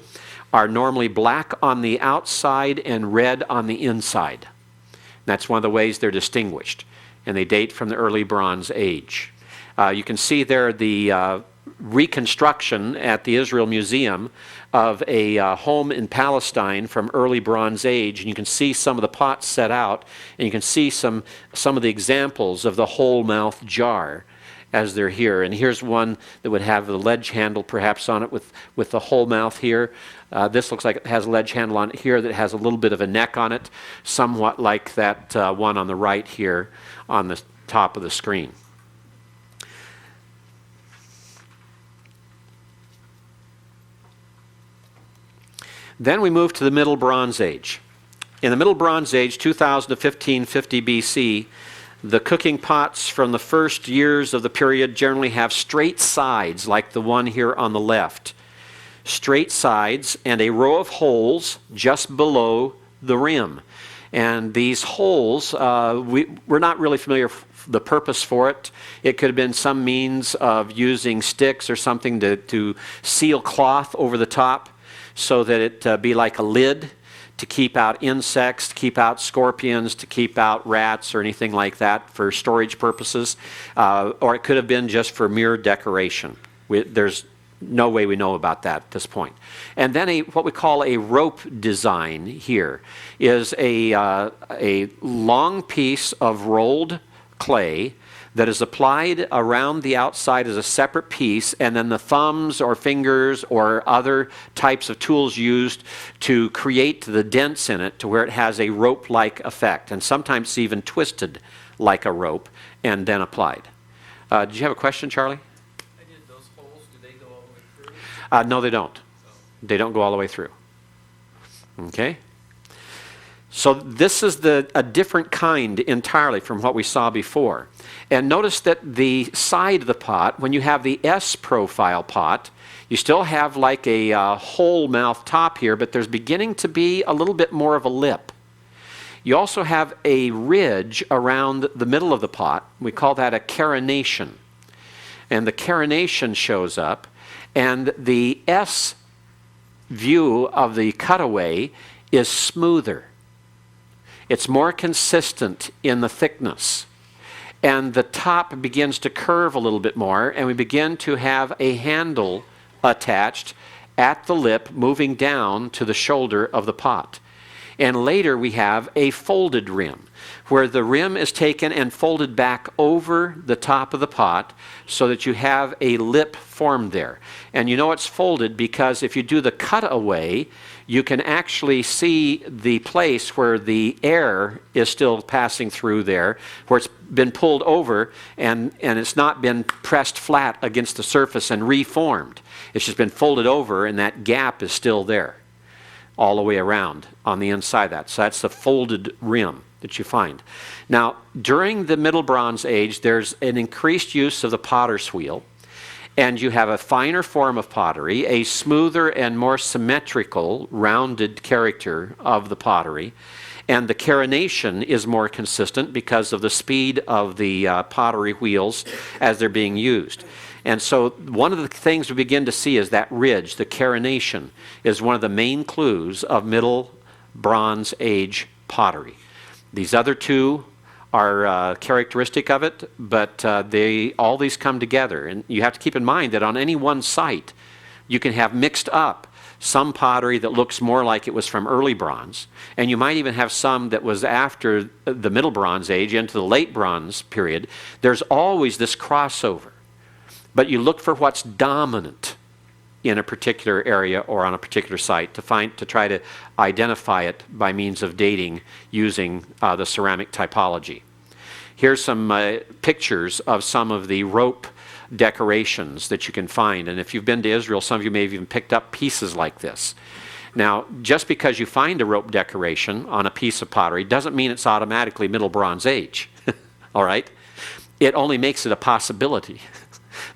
are normally black on the outside and red on the inside. That's one of the ways they're distinguished, and they date from the early Bronze Age. You can see there the reconstruction at the Israel Museum of a home in Palestine from early Bronze Age, and you can see some of the pots set out, and you can see some of the examples of the whole mouth jar as they're here. And here's one that would have the ledge handle perhaps on it with the whole mouth here. This looks like it has a ledge handle on it here that has a little bit of a neck on it, somewhat like that one on the right here on the top of the screen. Then we move to the Middle Bronze Age. In the Middle Bronze Age, 2000 to 1550 BC, The cooking pots from the first years of the period generally have straight sides, like the one here on the left. Straight sides and a row of holes just below the rim. And these holes, we're not really familiar with the purpose for it. It could have been some means of using sticks or something to seal cloth over the top so that it be like a lid to keep out insects, to keep out scorpions, to keep out rats or anything like that for storage purposes. Or it could have been just for mere decoration. There's no way we know about that at this point. And then what we call a rope design here is a long piece of rolled clay that is applied around the outside as a separate piece, and then the thumbs or fingers or other types of tools used to create the dents in it to where it has a rope-like effect, and sometimes it's even twisted like a rope and then applied. Did you have a question, Charlie? No, they don't. They don't go all the way through. Okay? So this is a different kind entirely from what we saw before. And notice that the side of the pot, when you have the S profile pot, you still have like a whole mouth top here, but there's beginning to be a little bit more of a lip. You also have a ridge around the middle of the pot. We call that a carination. And the carination shows up. And the S view of the cutaway is smoother. It's more consistent in the thickness. And the top begins to curve a little bit more, and we begin to have a handle attached at the lip moving down to the shoulder of the pot. And later we have a folded rim, where the rim is taken and folded back over the top of the pot so that you have a lip formed there. And you know it's folded because if you do the cutaway, you can actually see the place where the air is still passing through there, where it's been pulled over and it's not been pressed flat against the surface and reformed. It's just been folded over, and that gap is still there all the way around on the inside of that. So that's the folded rim that you find. Now, during the Middle Bronze Age, there's an increased use of the potter's wheel, and you have a finer form of pottery, a smoother and more symmetrical, rounded character of the pottery, and the carination is more consistent because of the speed of the pottery wheels as they're being used. And so one of the things we begin to see is that ridge, the carination, is one of the main clues of Middle Bronze Age pottery. These other two are characteristic of it, but all these come together. And you have to keep in mind that on any one site, you can have mixed up some pottery that looks more like it was from early bronze, and you might even have some that was after the Middle Bronze Age into the Late Bronze period. There's always this crossover. But you look for what's dominant in a particular area or on a particular site to try to identify it by means of dating using the ceramic typology. Here's some pictures of some of the rope decorations that you can find. And if you've been to Israel, some of you may have even picked up pieces like this. Now, just because you find a rope decoration on a piece of pottery doesn't mean it's automatically Middle Bronze Age. All right? It only makes it a possibility.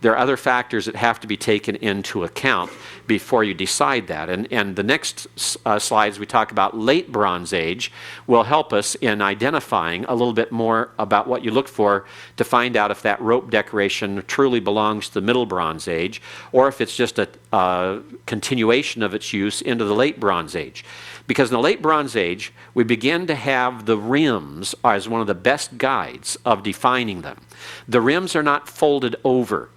There are other factors that have to be taken into account before you decide that. And the next slides we talk about Late Bronze Age will help us in identifying a little bit more about what you look for to find out if that rope decoration truly belongs to the Middle Bronze Age or if it's just a continuation of its use into the Late Bronze Age. Because in the Late Bronze Age, we begin to have the rims as one of the best guides of defining them. The rims are not folded over.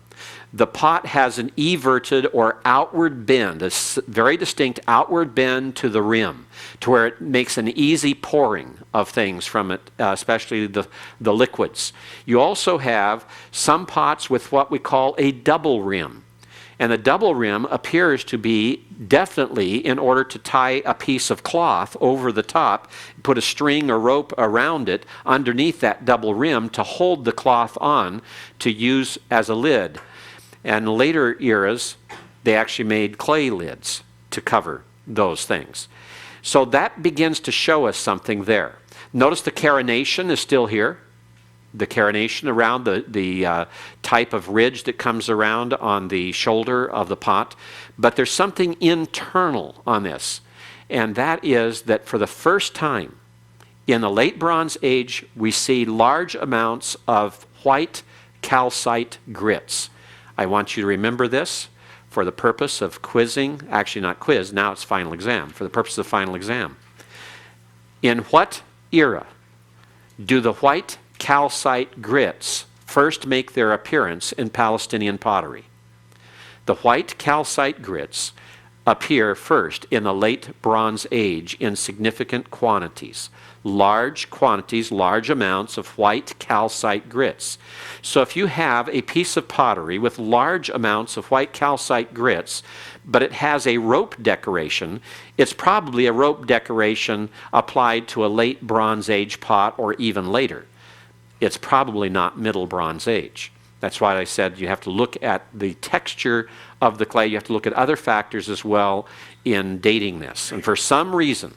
The pot has an everted or outward bend, a very distinct outward bend to the rim, to where it makes an easy pouring of things from it, especially the liquids. You also have some pots with what we call a double rim. And the double rim appears to be definitely in order to tie a piece of cloth over the top, put a string or rope around it underneath that double rim to hold the cloth on to use as a lid. And in later eras, they actually made clay lids to cover those things. So that begins to show us something there. Notice the carination is still here. the carination around the type of ridge that comes around on the shoulder of the pot. But there's something internal on this, and that is that for the first time in the late Bronze Age, we see large amounts of white calcite grits. I want you to remember this for the purpose of quizzing, actually not quiz, now it's final exam, for the purpose of the final exam. In what era do the white calcite grits first make their appearance in Palestinian pottery? The white calcite grits appear first in the late Bronze Age in significant quantities. Large quantities, large amounts of white calcite grits. So if you have a piece of pottery with large amounts of white calcite grits, but it has a rope decoration, it's probably a rope decoration applied to a late Bronze Age pot or even later. It's probably not Middle Bronze Age. That's why I said you have to look at the texture of the clay. You have to look at other factors as well in dating this. And for some reason,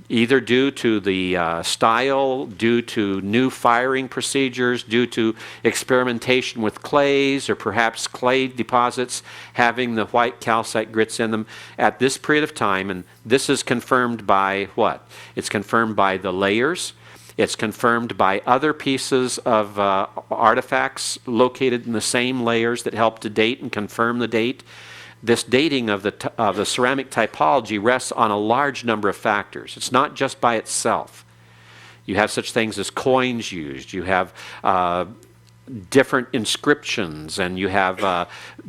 either due to the style, due to new firing procedures, due to experimentation with clays, or perhaps clay deposits having the white calcite grits in them at this period of time, and this is confirmed by what? It's confirmed by the layers. It's confirmed by other pieces of artifacts located in the same layers that help to date and confirm the date. This dating of the ceramic typology rests on a large number of factors. It's not just by itself. You have such things as coins used. You have different inscriptions, and you have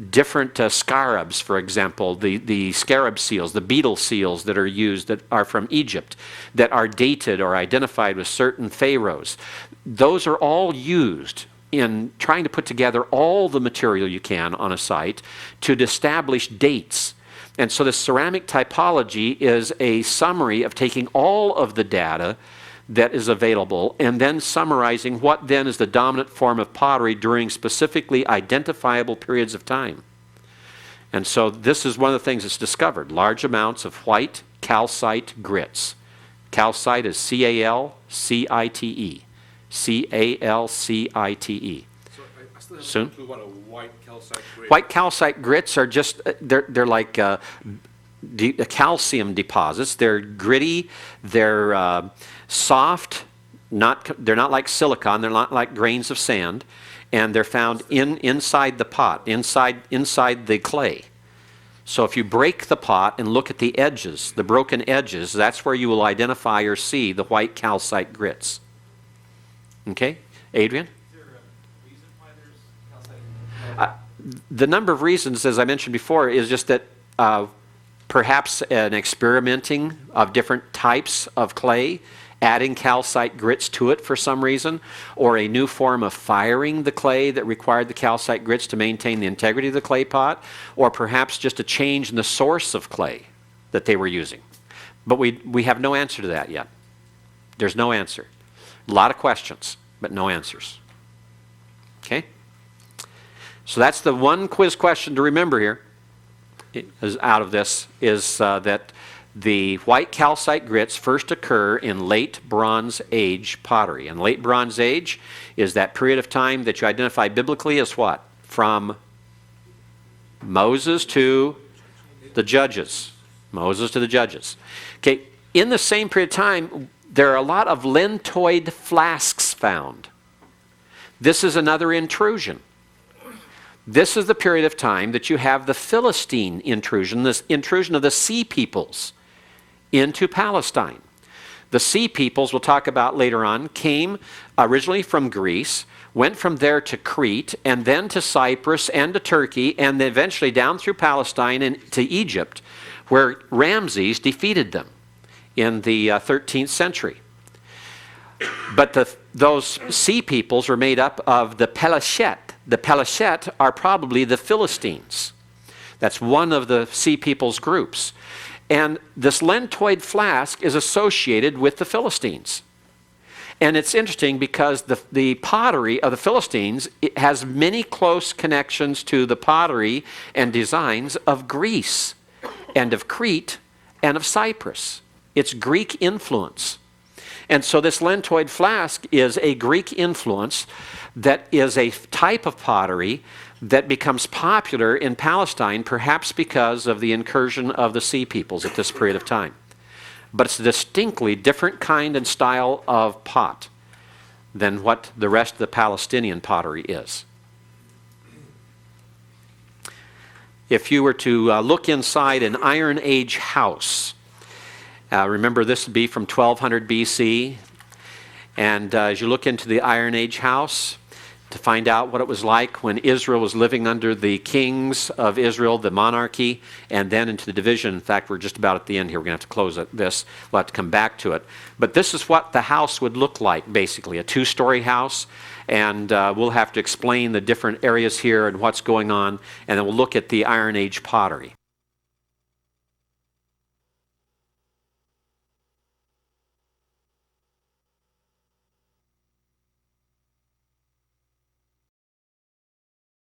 different scarabs, for example, the scarab seals, the beetle seals that are used that are from Egypt, that are dated or identified with certain pharaohs. Those are all used in trying to put together all the material you can on a site to establish dates. And so the ceramic typology is a summary of taking all of the data that is available and then summarizing what then is the dominant form of pottery during specifically identifiable periods of time. And so this is one of the things that's discovered, large amounts of white calcite grits. Calcite is C-A-L-C-I-T-E. C-A-L-C-I-T-E. So Soon? what a white calcite grit. White calcite grits are just, they're like calcium deposits. They're gritty, they're soft, they're not like silicon, they're not like grains of sand, and they're found inside the pot, inside the clay. So if you break the pot and look at the edges, the broken edges, that's where you will identify or see the white calcite grits. Okay, Adrian? Is there a reason why there's calcite? The number of reasons, as I mentioned before, is just that perhaps an experimenting of different types of clay, adding calcite grits to it for some reason, or a new form of firing the clay that required the calcite grits to maintain the integrity of the clay pot, or perhaps just a change in the source of clay that they were using. But we have no answer to that yet. There's no answer. A lot of questions, but no answers. Okay? So that's the one quiz question to remember here out of this, is that the white calcite grits first occur in late Bronze Age pottery. And late Bronze Age is that period of time that you identify biblically as what? From Moses to the Judges. Moses to the Judges. Okay, in the same period of time, there are a lot of lentoid flasks found. This is another intrusion. This is the period of time that you have the Philistine intrusion, this intrusion of the Sea Peoples into Palestine. The Sea Peoples, we'll talk about later on, came originally from Greece, went from there to Crete, and then to Cyprus and to Turkey, and then eventually down through Palestine and to Egypt, where Ramses defeated them in the 13th century. But those Sea Peoples were made up of the Peleshet. The Peleshet are probably the Philistines. That's one of the Sea Peoples groups. And this lentoid flask is associated with the Philistines. And it's interesting because the pottery of the Philistines, it has many close connections to the pottery and designs of Greece and of Crete and of Cyprus. It's Greek influence. And so this lentoid flask is a Greek influence that is a type of pottery that becomes popular in Palestine, perhaps because of the incursion of the Sea Peoples at this period of time. But it's a distinctly different kind and style of pot than what the rest of the Palestinian pottery is. If you were to look inside an Iron Age house, remember this would be from 1200 BC, and as you look into the Iron Age house to find out what it was like when Israel was living under the kings of Israel, the monarchy, and then into the division. In fact, we're just about at the end here. We're going to have to close this. We'll have to come back to it. But this is what the house would look like, basically, a two-story house. And we'll have to explain the different areas here and what's going on, and then we'll look at the Iron Age pottery.